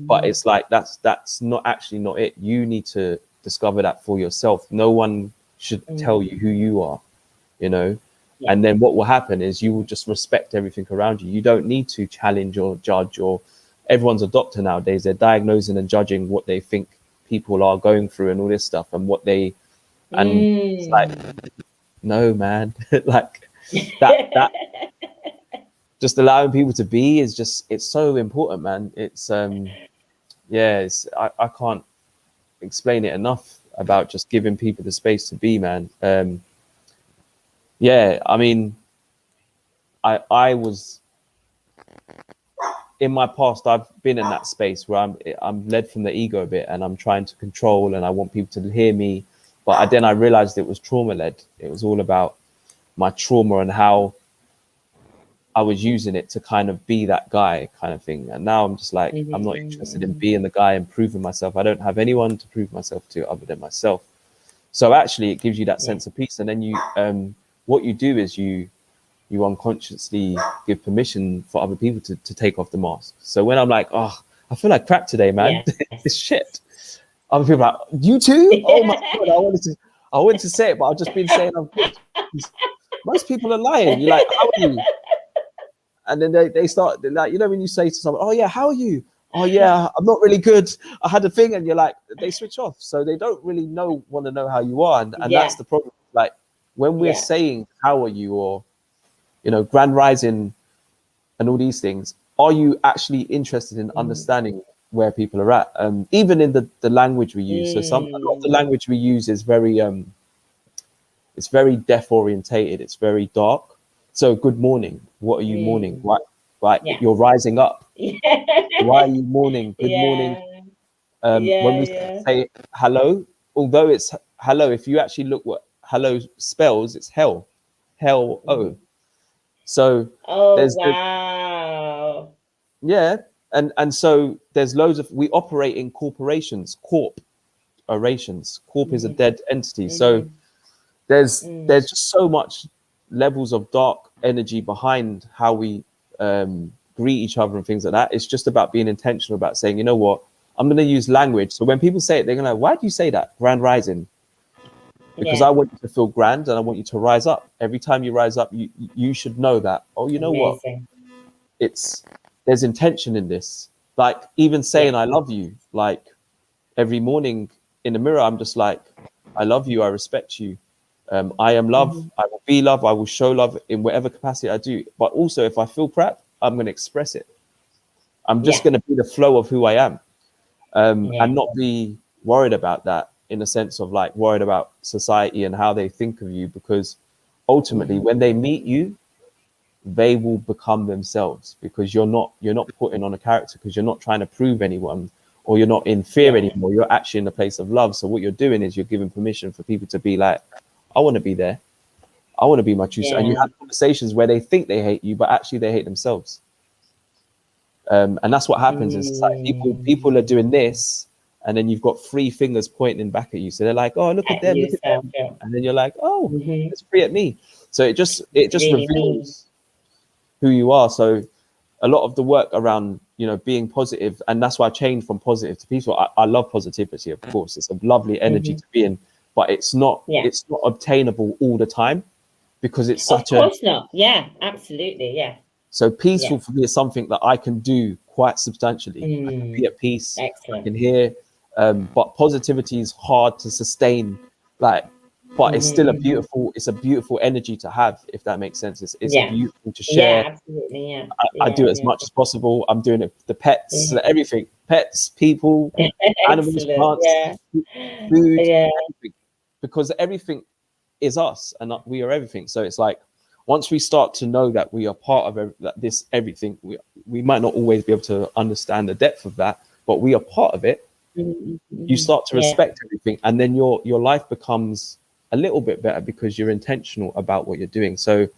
But it's like that's not it. You need to discover that for yourself. No one should tell you who you are, and then what will happen is you will just respect everything around you. You don't need to challenge or judge, or everyone's a doctor nowadays. They're diagnosing and judging what they think people are going through and all this stuff and what they it's like, no, man. Like that just allowing people to be is just, it's so important, man. It's I can't explain it enough about just giving people the space to be, man. I mean, I was in my past, I've been in that space where I'm led from the ego a bit, and I'm trying to control, and I want people to hear me. But then I realized it was trauma led. It was all about my trauma and how I was using it to kind of be that guy kind of thing. And now I'm just like, I'm not interested in being the guy and proving myself. I don't have anyone to prove myself to other than myself. So actually it gives you that sense of peace. And then you, what you do is you unconsciously give permission for other people to take off the mask. So when I'm like, oh, I feel like crap today, man. It's shit. Other people are like, you too? Oh my God, I wanted to say it, but I've just been saying I'm good. Most people are lying. You're like, how are you? And then they start, they're like, you know, when you say to someone, oh yeah, how are you? Oh yeah, I'm not really good. I had a thing, and you're like, they switch off. So they don't really want to know how you are. And Yeah, that's the problem. Like when we're yeah. saying, how are you? Or, you know, grand rising and all these things, are you actually interested in Mm. understanding where people are at? Even in the language we use. So a lot of the Mm. language we use is very, it's very death orientated. It's very dark. So good morning. What are you mourning? Mm. Why? Like Yeah. you're rising up. Why are Yeah. you mourning? Good morning. Yeah. When Yeah. we Yeah. say hello, although it's hello, if you actually look what hello spells, it's hell, hell o. Mhm. So Oh, there's the wow. yeah, and so there's loads of we operate in corporations, corporations. Corp is a Mhm. dead entity. So Mhm. there's Mm. just so much levels of dark energy behind how we greet each other and things like that. It's just about being intentional about saying, you know what, I'm going to use language. So when people say it, they're going to, why do you say that? Grand rising. Because I Yeah. want you to feel grand and I want you to rise up. Every time you rise up, you should know that, oh, you know what? Amazing. It's there's intention in this. Like even Yeah. saying I love you, like every morning in the mirror, I'm just like, I love you, I respect you. I am love, Mhm. I will be love, I will show love in whatever capacity I do. But also if I feel crap, I'm gonna express it. I'm just Yeah. gonna be the flow of who I am. Yeah. And not be worried about that in a sense of like worried about society and how they think of you, because ultimately Mhm. when they meet you, they will become themselves, because you're not putting on a character, because you're not trying to prove anyone, or you're not in fear Yeah. anymore. You're actually in a place of love. So what you're doing is you're giving permission for people to be like, I want to be there, I want to be my true self. And you Yeah. have conversations where they think they hate you, but actually they hate themselves. And that's what happens in society. People are Mm. doing this, and then you've got three fingers pointing back at you. So they're like, "Oh, look at At them, look at yourself. them," Yeah. and then you're like, "Oh, Mhm. it's free at me." So it just Really mean. reveals who you are. So a lot of the work around being positive, and that's why I changed from positive to peaceful. I love positivity, of course. It's a lovely energy Mhm. to be in, but it's not Yeah. it's not obtainable all the time, because it's Of such a course not. Yeah. Absolutely. Yeah. so Yeah. peaceful for me is something that I can do quite substantially. I can be Mm. at peace. I Excellent. can hear, but positivity is hard to sustain. Like, but it's Mhm. still a Mhm. beautiful. It's a beautiful energy to have, if that makes sense. It's Yeah. beautiful to Yeah. share. Absolutely. Yeah. I Yeah. do it as Yeah. much as possible. I'm doing it. The pets, Yeah. everything, pets, people, animals, Excellent. plants, Yeah. food, Yeah. everything, because everything is us and we are everything. So it's like once we start to know that we are part of this everything, we might not always be able to understand the depth of that, but we are part of it. Mhm. You Mhm. start to Yeah. respect everything, and then your life becomes a little bit better because you're intentional about what you're doing. So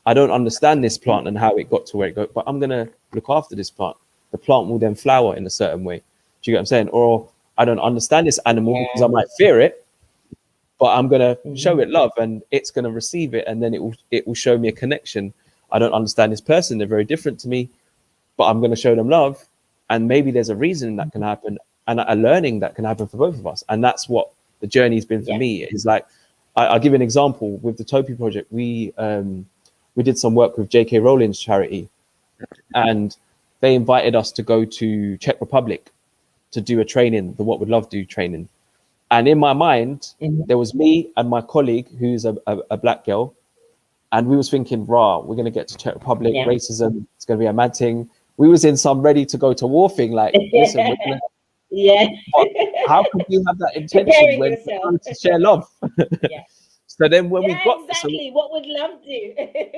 I don't understand this plant and how it got to where it got, but I'm gonna look after this plant. The plant will then flower in a certain way. Do you get what I'm saying? Or I don't understand this animal because I Yeah. might fear it, but I'm gonna show Mhm. it love and it's gonna receive it, and then it will show me a connection. I don't understand this person; they're very different to me, but I'm gonna show them love, and maybe there's a reason that can happen and a learning that can happen for both of us, and that's what the journey's been for Yeah. me. Is like I'll give you an example with the Tope project. We did some work with J.K. Rowling's charity, and they invited us to go to Czech Republic to do a training, the What Would Love Do training. And in my mind, Mhm. there was me and my colleague, who's a black girl, and we was thinking, rah, we're gonna get to Czech Republic, Yeah. racism, it's gonna be a mad thing. We was in some ready to go to war thing, like, listen, we're gonna. Yeah. But how could you have that intention Preparing when we're yourself. trying to share love? Yeah. So then when we Yeah, got, so exactly. What would love do?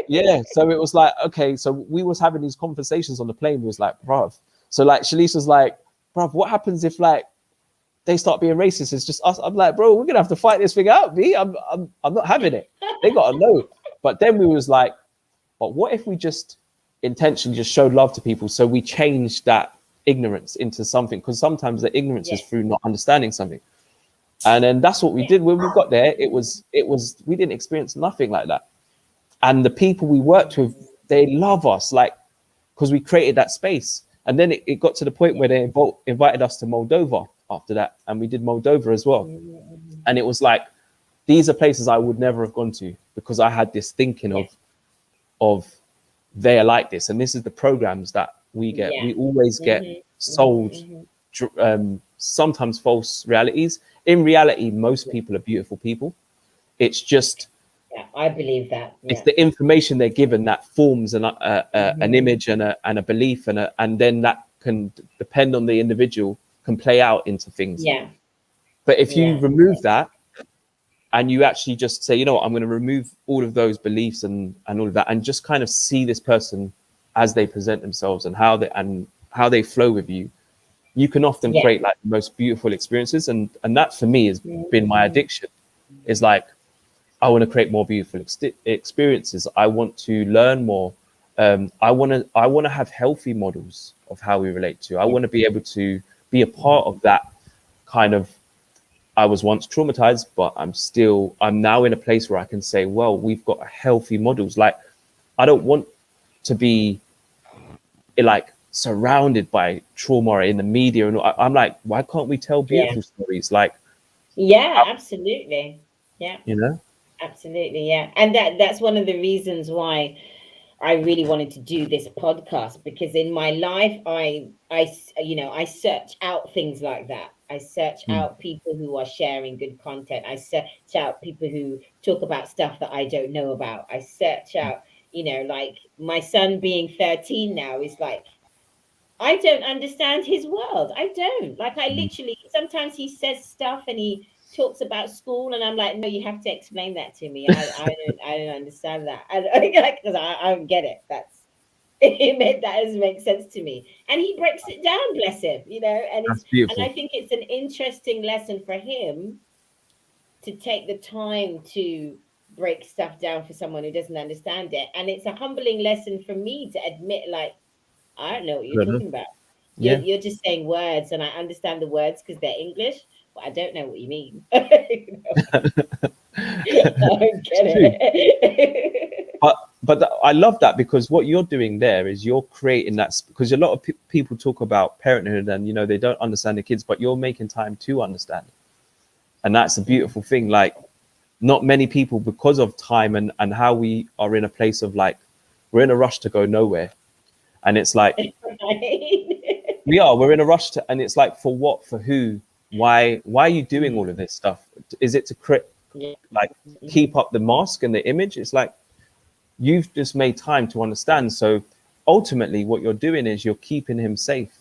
yeah, so it was like, okay, so we was having these conversations on the plane. We was like, bruv. So like Shalice was like, bruv, what happens if like they start being racist? It's just us. I'm like, bro, we're gonna have to fight this thing out, B. I'm not having it. They gotta know. But then we was like, but what if we just intentionally just showed love to people? So we changed that ignorance into something, because sometimes the ignorance is Yeah. through not understanding something. And then that's what we Yeah. did when we got there. It was we didn't experience nothing like that. And the people we worked with, they love us, like, because we created that space. And then it got to the point Yeah. where they invited us to Moldova after that, and we did Moldova as well. Mhm. And it was like these are places I would never have gone to because I had this thinking of they are like this, and this is the programs that we get. We always get sold sometimes false realities. In reality, most people are beautiful people. It's just I believe that. It's the information they're given that forms an image and a belief, and then that can depend on the individual, can play out into things. But if you remove that and you actually just say, you know what, I'm going to remove all of those beliefs and all of that, and just kind of see this person as they present themselves and how they flow with you, you can often create like the most beautiful experiences. And that for me has been my addiction. Is like, I want to create more beautiful experiences. I want to learn more. I want to have healthy models of how we relate to. I want to be able to be a part of that kind of. I was once traumatized, but I'm now in a place where I can say, well, we've got healthy models. Like, I don't want to be like surrounded by trauma in the media. And I'm like, why can't we tell beautiful stories? Like, absolutely. You know? Absolutely, and that's one of the reasons why I really wanted to do this podcast, because in my life I search out things like that. I search out people who are sharing good content. I search out people who talk about stuff that I don't know about. I search out, like my son being 13 now is like, I don't understand his world. I don't. Like, I literally, sometimes he says stuff and he talks about school, and I'm like, no, you have to explain that to me. I don't understand that. Because I don't get it. That doesn't make sense to me. And he breaks it down, bless him, and That's beautiful. and I think it's an interesting lesson for him to take the time to break stuff down for someone who doesn't understand it. And it's a humbling lesson for me to admit, like, I don't know what you're talking about. You're just saying words, and I understand the words because they're English, but I don't know what you mean. I don't get it. But I love that, because what you're doing there is you're creating that, because a lot of people talk about parenthood and they don't understand the kids, but you're making time to understand, and that's a beautiful thing. Like, not many people, because of time and how we are in a place of like, we're in a rush to go nowhere. And it's like, we're in a rush to, and it's like, for what, for who, why are you doing all of this stuff? Is it to like keep up the mask and the image? It's like, you've just made time to understand. So ultimately what you're doing is you're keeping him safe,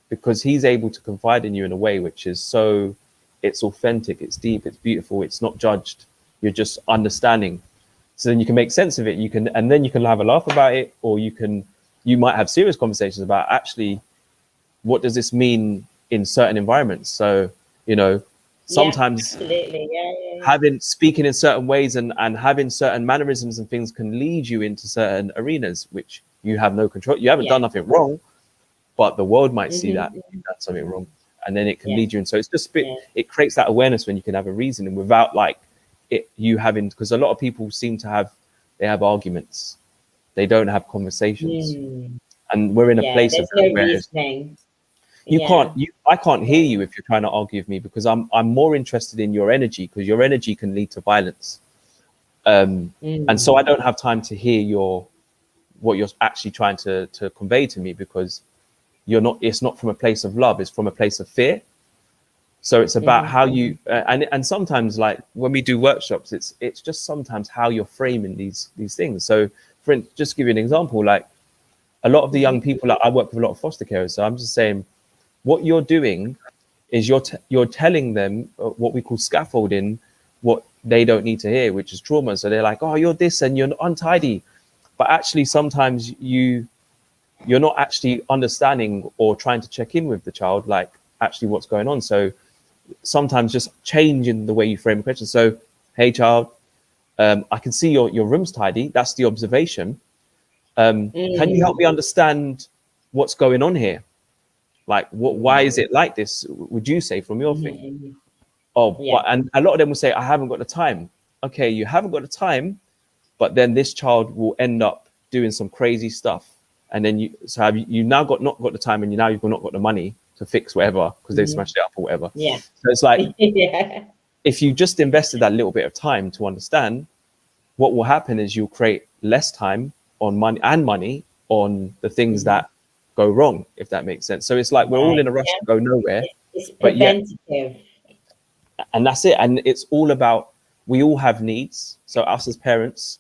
because he's able to confide in you in a way which is so, it's authentic, it's deep, it's beautiful, it's not judged. You're just understanding. So then you can make sense of it. And then you can have a laugh about it, or you might have serious conversations about, actually, what does this mean in certain environments? So, sometimes speaking in certain ways and having certain mannerisms and things can lead you into certain arenas which you have no control. You haven't done nothing wrong, but the world might see that you've done something wrong, and then it can lead you. And so it's just it creates that awareness when you can have a reasoning without like you having, because a lot of people seem to have arguments. They don't have conversations, and we're in a place of where I can't hear you if you're trying to argue with me, because I'm more interested in your energy, because your energy can lead to violence. And so I don't have time to hear what you're actually trying to convey to me, because it's not from a place of love, it's from a place of fear. So it's about how you and sometimes, like when we do workshops, it's just sometimes how you're framing these things. So just to give you an example, like a lot of the young people, I work with a lot of foster carers, so I'm just saying, what you're doing is you're telling them what we call scaffolding, what they don't need to hear, which is trauma. So they're like, oh, you're this and you're untidy, but actually sometimes you're not actually understanding or trying to check in with the child, like actually what's going on. So sometimes just changing the way you frame a question. So, hey child, I can see your room's tidy. That's the observation. Can you help me understand what's going on here? Like, why is it like this? Would you say, from your thing? And a lot of them will say, I haven't got the time. Okay, you haven't got the time, but then this child will end up doing some crazy stuff. And then have you now not got the time, and you've not got the money to fix whatever, because they've smashed it up or whatever. So it's like, if you just invested that little bit of time to understand, what will happen is you'll create less time on money on the things that go wrong, if that makes sense. So it's like we're all Right. in a rush Yeah. to go nowhere, It's but yet, preventative. and that's it. And it's all about, we all have needs. So us as parents,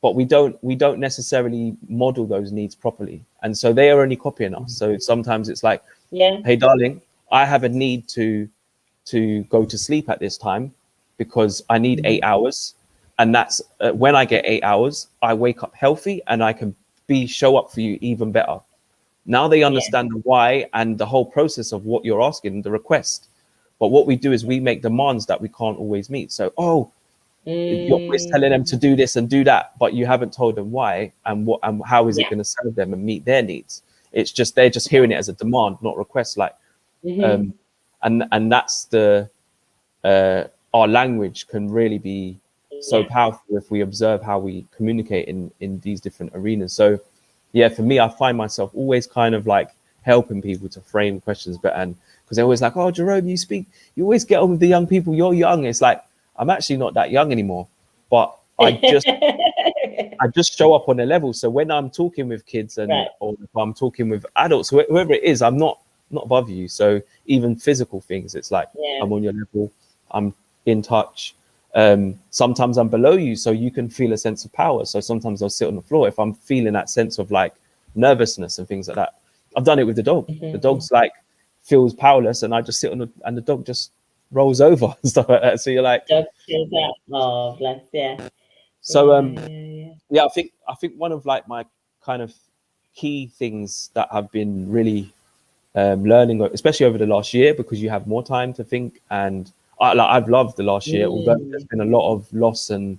but we don't necessarily model those needs properly. And so they are only copying us. So sometimes it's like, Yeah. hey darling, I have a need to go to sleep at this time because I need 8 hours. And that's when I get 8 hours, I wake up healthy and I can show up for you even better. Now they Yeah. understand the why and the whole process of what you're asking, the request. But what we do is we make demands that we can't always meet. So, oh, you're always telling them to Mm, do this and do that, but you haven't told them why and what and how is it yeah. going to serve them and meet their needs. It's just they're just hearing it as a demand, not request. Like, Mm-hmm. um, and that's the our language can really be so Yeah. powerful if we observe how we communicate in these different arenas. So yeah, for me, I find myself always kind of like helping people to frame questions better, and because they're always like, oh Jerome, you always get on with the young people, you're young. It's like, I'm actually not that young anymore, but I just show up on a level. So when I'm talking with kids and Right. or if I'm talking with adults, whoever it is, I'm not above you. So even physical things, it's like Yeah. I'm on your level, I'm in touch. Sometimes I'm below you, so you can feel a sense of power. So sometimes I'll sit on the floor if I'm feeling that sense of like nervousness and things like that. I've done it with the dog. The Mm-hmm. dog's like feels powerless, and I just sit on and the dog just rolls over and stuff like that. So you're like, Dog chills out. Oh, bless. Yeah. so Yeah. Yeah. yeah, I think one of like my kind of key things that I've been really learning, especially over the last year, because you have more time to think. And I've loved the last year, although there's Mm. been a lot of loss and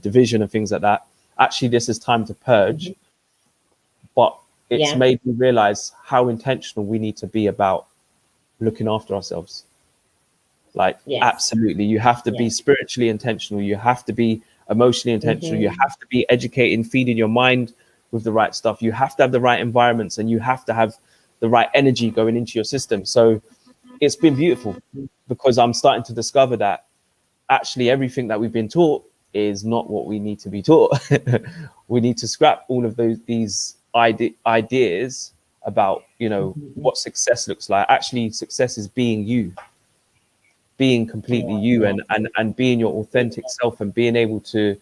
division and things like that. Actually, this is time to purge, Mhm. but it's Yeah. made me realize how intentional we need to be about looking after ourselves. Like, Yes. absolutely, you have to be Yes. spiritually intentional, you have to be emotionally intentional, you Mm-hmm. have to be educating, feeding your mind with the right stuff, you have to have the right environments, and you have to have the right energy going into your system. So it's been beautiful because I'm starting to discover that actually everything that we've been taught is not what we need to be taught. We need to scrap all of these ideas about Mm-hmm. what success looks like. Actually, success is being completely you, Yeah. and being your Yeah. authentic self, and being able to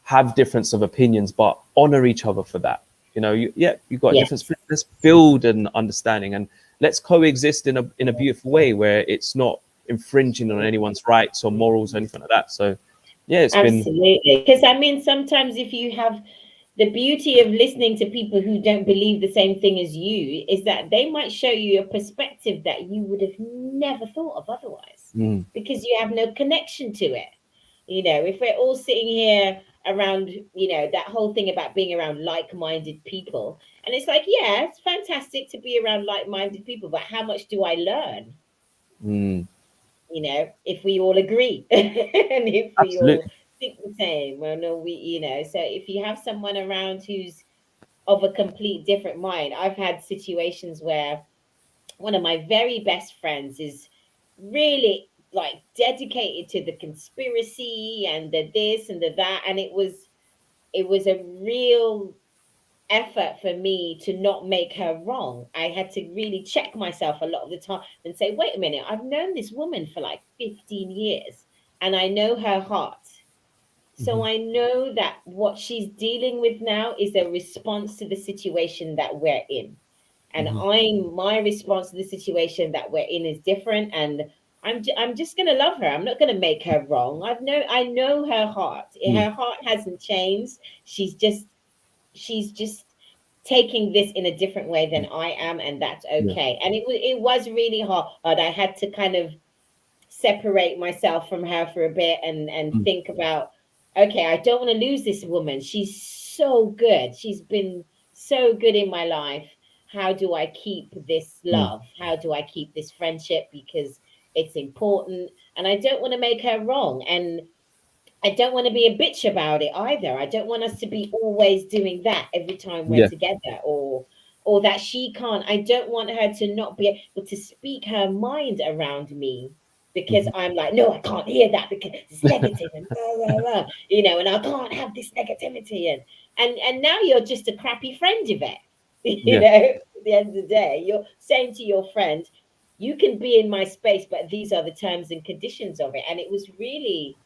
have difference of opinions but honor each other for that. You've got a difference. Yes. Let's build an understanding, and let's coexist in a beautiful way where it's not infringing on anyone's rights or morals or anything like that. So yeah, it's been Absolutely. Because I mean, sometimes if you have the beauty of listening to people who don't believe the same thing as you, is that they might show you a perspective that you would have never thought of otherwise mm, because you have no connection to it. If we're all sitting here around, that whole thing about being around like-minded people, and it's like, yeah, it's fantastic to be around like-minded people, but how much do I learn? mm, If we all agree and if we all absolutely. think the same. Well, no, so if you have someone around who's of a complete different mind, I've had situations where one of my very best friends is really like dedicated to the conspiracy and the this and the that, and it was a real effort for me to not make her wrong. I had to really check myself a lot of the time and say, wait a minute, I've known this woman for like 15 years and I know her heart. So Mhm, I know that what she's dealing with now is a response to the situation that we're in. And mhm, my response to the situation that we're in is different. And I'm just gonna love her. I'm not gonna make her wrong. I know her heart. mm, Her heart hasn't changed. She's just taking this in a different way than I am, and that's yeah, okay. And it was really hard. I had to kind of separate myself from her for a bit and mm, think about, okay, I don't want to lose this woman. She's so good. She's been so good in my life. How do I keep this mm, love? How do I keep this friendship? Because it's important, and I don't want to make her wrong. And I don't want to be a bitch about it either. I don't want us to be always doing that every time we're yeah, together, or that she can't. I don't want her to not be able to speak her mind around me because I'm like, no, I can't hear that because it's negative and blah, blah, blah, you know, and I can't have this negativity. And now you're just a crappy friend of it. You know, at the end of the day, you're saying to your friend, you can be in my space, but these are the terms and conditions of it. And it was really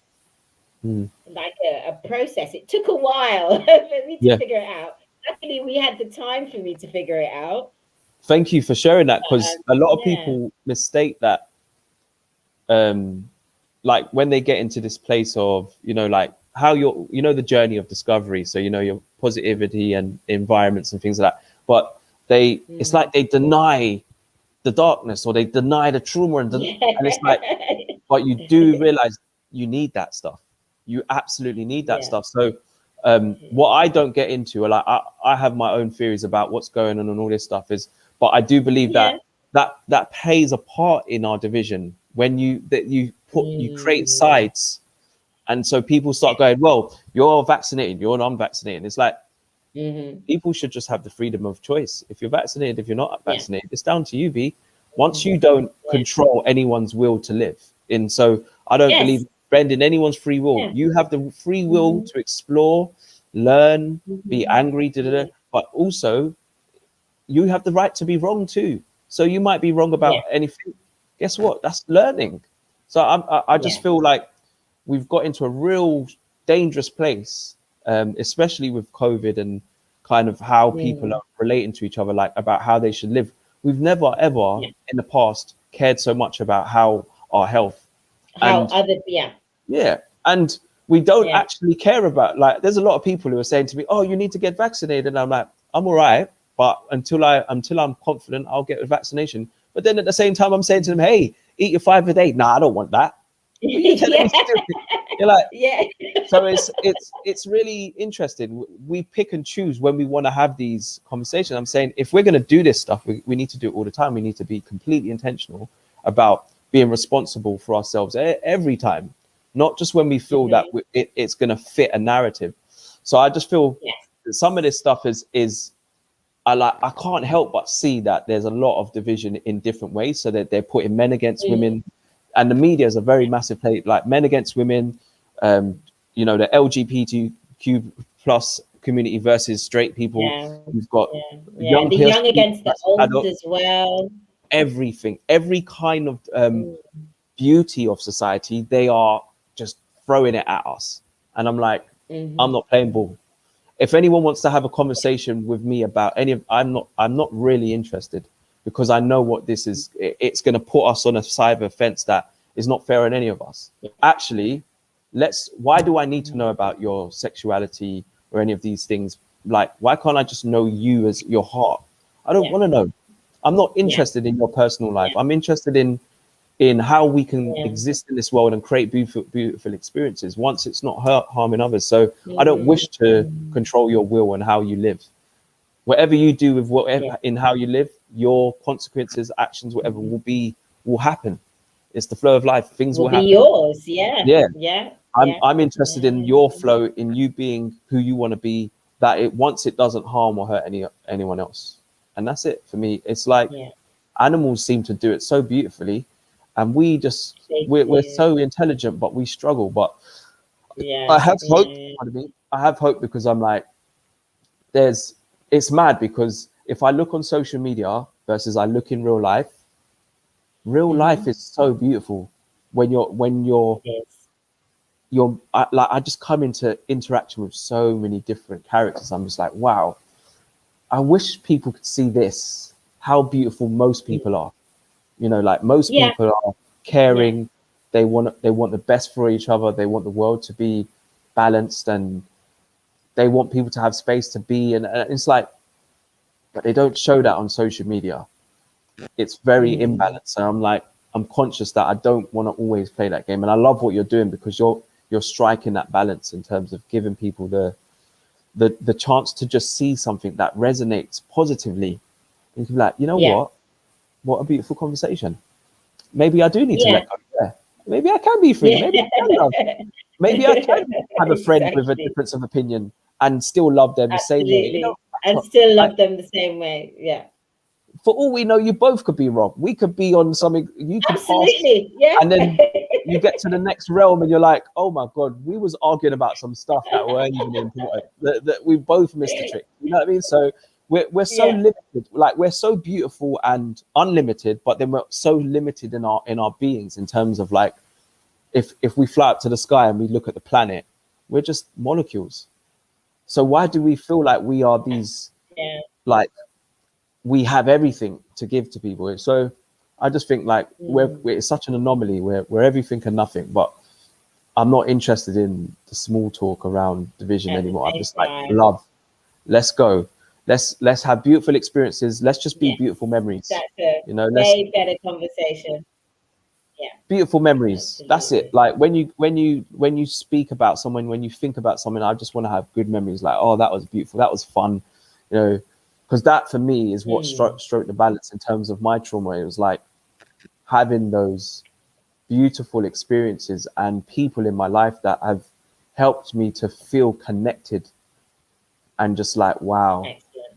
like a process. It took a while for me to figure it out. Luckily, we had the time for me to figure it out. Thank you for sharing that, because a lot of Yeah. people mistake that, like when they get into this place of, you know, like how you're, you know, the journey of discovery. So, you know, your positivity and environments and things like that. But they, it's like they deny the darkness, or they deny the trauma, and it's like, but you do realize you need that stuff. You absolutely need that stuff. So what I don't get into, like I have my own theories about what's going on and all this stuff is, but I do believe that plays a part in our division when you create sides. And so people start going, well, you're vaccinated, you're non-vaccinated. It's like, people should just have the freedom of choice. If you're vaccinated, if you're not vaccinated, it's down to you, B. Once you don't control anyone's will to live. And so I don't believe bending anyone's free will. You have the free will to explore, learn, be angry, but also you have the right to be wrong too. So you might be wrong about anything. Guess what? That's learning. So I just feel like we've got into a real dangerous place, especially with COVID and kind of how people are relating to each other, like about how they should live. We've never, ever in the past cared so much about how our health. And we don't actually care about, like, there's a lot of people who are saying to me, oh, you need to get vaccinated. And I'm like, I'm all right. But until I'm confident, I'll get a vaccination. But then at the same time, I'm saying to them, hey, eat your 5 a day. Nah, I don't want that. What are you telling me to do? You're like, so it's really interesting. We pick and choose when we want to have these conversations. I'm saying, if we're going to do this stuff, we need to do it all the time. We need to be completely intentional about being responsible for ourselves every time, not just when we feel that it's going to fit a narrative. So I just feel that some of this stuff is I can't help but see that there's a lot of division in different ways. So that they're putting men against women, and the media is a very massive play, like men against women, you know, the LGBTQ plus community versus straight people. You've got young the young against the old adult, as well. Everything, every kind of beauty of society, they are just throwing it at us. And I'm like, I'm not playing ball. If anyone wants to have a conversation with me about any of, I'm not really interested, because I know what this is. It's going to put us on a cyber fence that is not fair on any of us. Actually, why do I need to know about your sexuality or any of these things? Like, why can't I just know you as your heart? I don't want to know. I'm not interested in your personal life. I'm interested in how we can exist in this world and create beautiful experiences once it's not harming others. So I don't wish to control your will and how you live. Whatever you do with whatever in how you live, your consequences, actions, whatever will happen. It's the flow of life. Things will happen. Be yours. I'm interested in your flow, in you being who you want to be, that once it doesn't harm or hurt anyone else. And that's it for me. It's like animals seem to do it so beautifully, and we just we're so intelligent, but we struggle. But I have hope. I have hope because I'm like, it's mad, because if I look on social media versus I look in real life is so beautiful when you're I just come into interaction with so many different characters. I'm just like, wow, I wish people could see this, how beautiful most people are. You know, like most people are caring. They want the best for each other. They want the world to be balanced, and they want people to have space to be. And it's like, but they don't show that on social media. It's very imbalanced. And I'm like, I'm conscious that I don't want to always play that game. And I love what you're doing, because you're striking that balance in terms of giving people the chance to just see something that resonates positively. And you're like, you know what a beautiful conversation. Maybe I do need to let go there. Maybe I can be free. Maybe I can love. Maybe I can have a friend with a difference of opinion and still love them the same way. You know, and still love them the same way. for all we know, you both could be wrong. We could be on something. You could pass, Absolutely. Yeah. and then you get to the next realm, and you're like, "Oh my god, we was arguing about some stuff that weren't even important. That we both missed the trick." You know what I mean? So we're so Yeah. limited. Like, we're so beautiful and unlimited, but then we're so limited in our beings, in terms of, like, if we fly up to the sky and we look at the planet, we're just molecules. So why do we feel like we are these, Yeah. like, we have everything to give to people? So I just think, like, we're it's such an anomaly. We're everything and nothing. But I'm not interested in the small talk around division At the anymore. I'm same just like, time. love. Let's go. Let's have beautiful experiences. Let's just be Yes. beautiful memories. That's a You know, let's way better conversation. Yeah. beautiful memories. That's it. Absolutely. Like, when you speak about someone, when you think about someone, I just want to have good memories. Like, oh, that was beautiful. That was fun. You know, because that for me is what stroked the balance in terms of my trauma. It was like having those beautiful experiences and people in my life that have helped me to feel connected, and just like, wow, Excellent.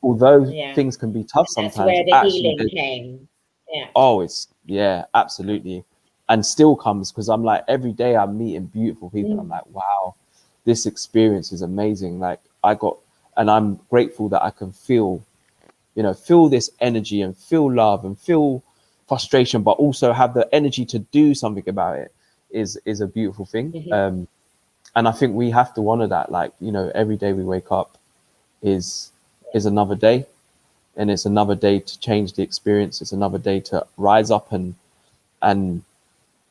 although Yeah. things can be tough That's sometimes, where the actually healing came. Yeah. oh, it's, yeah, absolutely. And still comes, because I'm like, every day I'm meeting beautiful people. I'm like, wow, this experience is amazing. Like, and I'm grateful that I can feel, feel this energy and feel love and feel frustration, but also have the energy to do something about it is a beautiful thing. And I think we have to honor that. Like, every day we wake up is another day, and it's another day to change the experience. It's another day to rise up and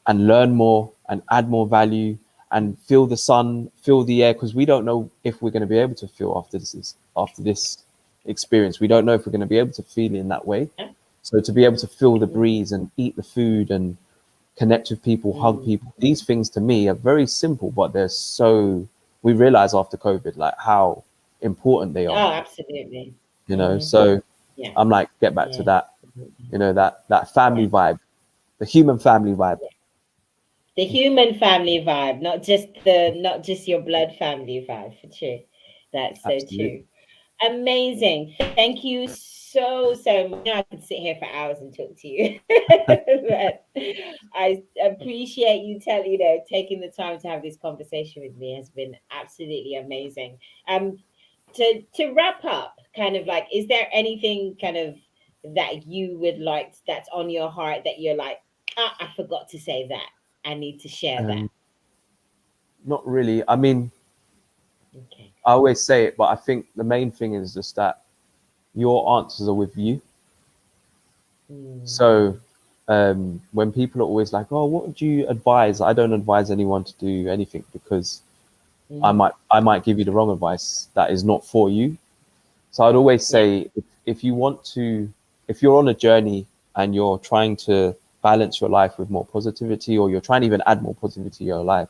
learn more and add more value and feel the sun, feel the air, because we don't know if we're going to be able to feel after this experience. We don't know if we're going to be able to feel in that way. So to be able to feel the breeze and eat the food and connect with people, hug people, these things to me are very simple, but we realize after COVID, like, how important they Oh, are, absolutely. So Yeah. I'm like, get back to Yeah. that, that family vibe, the human family vibe. The human family vibe, not just your blood family vibe, for true. That's so Absolutely. true. Amazing. Thank you so much. I could sit here for hours and talk to you. But I appreciate you taking the time to have this conversation with me. Has been absolutely amazing. Um to wrap up, kind of like, is there anything kind of that you would like that's on your heart that you're like, I forgot to say that. I need to share that. Um, Not really. I mean, Okay. I always say it, but I think the main thing is just that your answers are with you. So when people are always like, "Oh, what would you advise?" I don't advise anyone to do anything, because I might give you the wrong advice that is not for you. So I'd always say, if you want to, if you're on a journey and you're trying to balance your life with more positivity, or you're trying to even add more positivity to your life,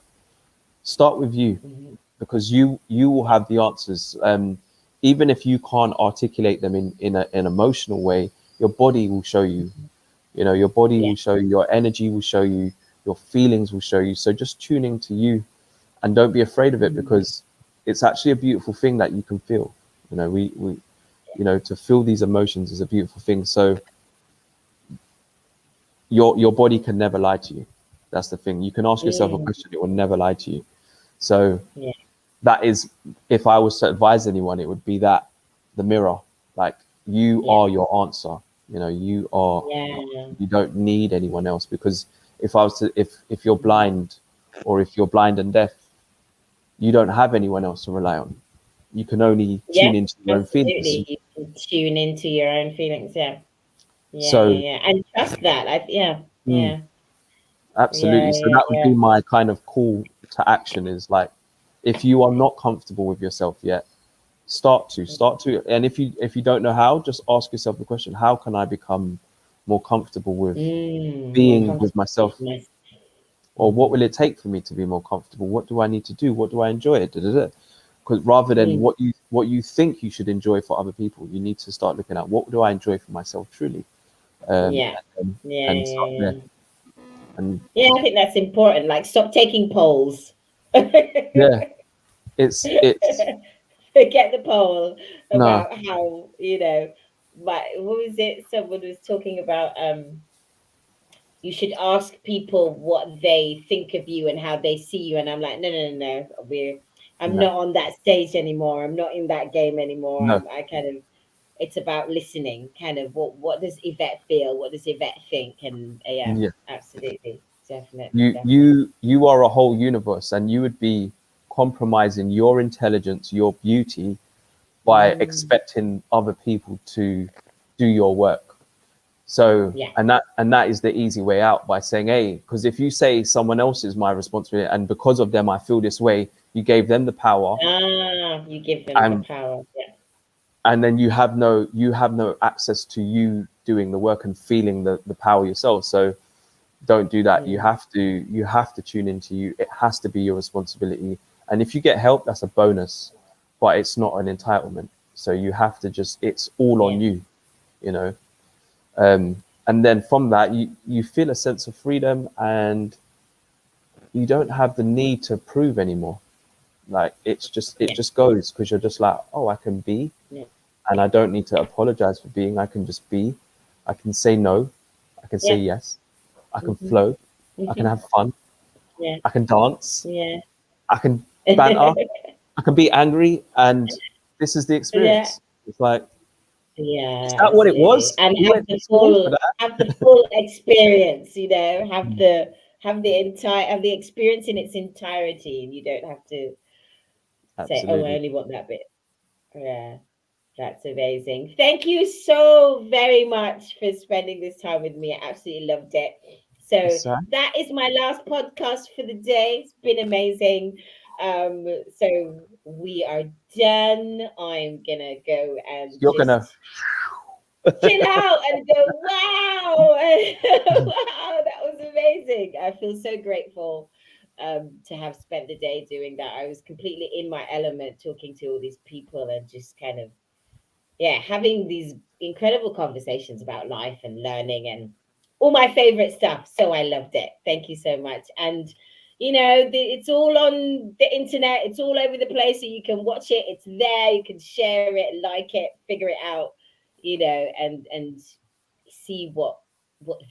start with you, because you will have the answers. Even if you can't articulate them in an emotional way, your body will show you. Your body Yeah. will show you, your energy will show you, your feelings will show you. So just tune into you, and don't be afraid of it, because it's actually a beautiful thing that you can feel. We to feel these emotions is a beautiful thing. So your body can never lie to you. That's the thing. You can ask yourself a question, it will never lie to you. So Yeah. that is, if I was to advise anyone, it would be that, the mirror. Like, you Yeah. are your answer. Yeah. You don't need anyone else, because if you're blind, or if you're blind and deaf, you don't have anyone else to rely on. You can only Yeah. tune into your own feelings. Absolutely. You can tune into your own feelings. Yeah. Yeah. Yeah. So Yeah. And trust that. Yeah. mm, Yeah. Yeah. absolutely. So Yeah. that would Yeah. be my kind of call to action, is like, if you are not comfortable with yourself yet, start to, and if you don't know how, just ask yourself the question, how can I become more comfortable with More being with comfortable with myself? myself. Or what will it take for me to be more comfortable? What do I need to do? What do I enjoy? Because rather than what you think you should enjoy for other people, you need to start looking at, what do I enjoy for myself truly, Yeah. and, Yeah. and start Yeah. there. Yeah. And Yeah. I think that's important. Like, stop taking polls. yeah, it's Get the poll no, about how. but what was it? Someone was talking about you should ask people what they think of you and how they see you. And I'm like, no, no, no, no. I'm No, not on that stage anymore. I'm not in that game anymore. no. I kind of, it's about listening. Kind of, what does Yvette feel? What does Yvette think? And yeah, Yeah. absolutely, definitely, You definitely. you you are a whole universe, and you would be compromising your intelligence, your beauty, by Mm, expecting other people to do your work. So, yeah. and that is the easy way out, by saying, hey, because if you say someone else is my responsibility and because of them I feel this way, you gave them the power, You give them the and power. Yeah. then you have no access to you doing the work and feeling the power yourself. So don't do that. you Mm, have to you have to tune into you. It has to be your responsibility, and if you get help, that's a bonus, but it's not an entitlement. So you have to just, it's all yeah. on you, you know. And then from that, you feel a sense of freedom, and you don't have the need to prove anymore. Like, it Yeah. just goes, because you're just like, oh, I can be, Yeah. and I don't need to apologize for being. I can just be. I can say no, I can say Yeah. yes, I can Hmm. flow, I can Hmm. have fun, Yeah. I can dance, Yeah. I can banter, I can be angry, and this is the Yeah. experience. It's like, is Yeah, that what it absolutely. was? And We went to school for that. have the full experience, have Mm. the experience in its entirety, and you don't have to say, "Oh, I Absolutely. only want that bit." Yeah, that's amazing. Thank you so very much for spending this time with me. I absolutely loved it. So So that is my last podcast for the day. It's been amazing. So we are done. I'm gonna go and you're gonna, just chill out and go, wow, wow, that was amazing. I feel so grateful to have spent the day doing that. I was completely in my element talking to all these people and just kind of, yeah, having these incredible conversations about life and learning and all my favorite stuff. So I loved it. Thank you so much. And it's all on the internet. It's all over the place, so you can watch it. It's there. You can share it, like it, figure it out. And see what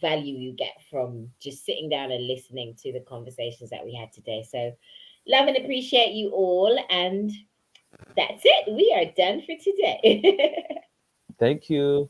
value you get from just sitting down and listening to the conversations that we had today. So love and appreciate you all. And that's it. We are done for today. thank you.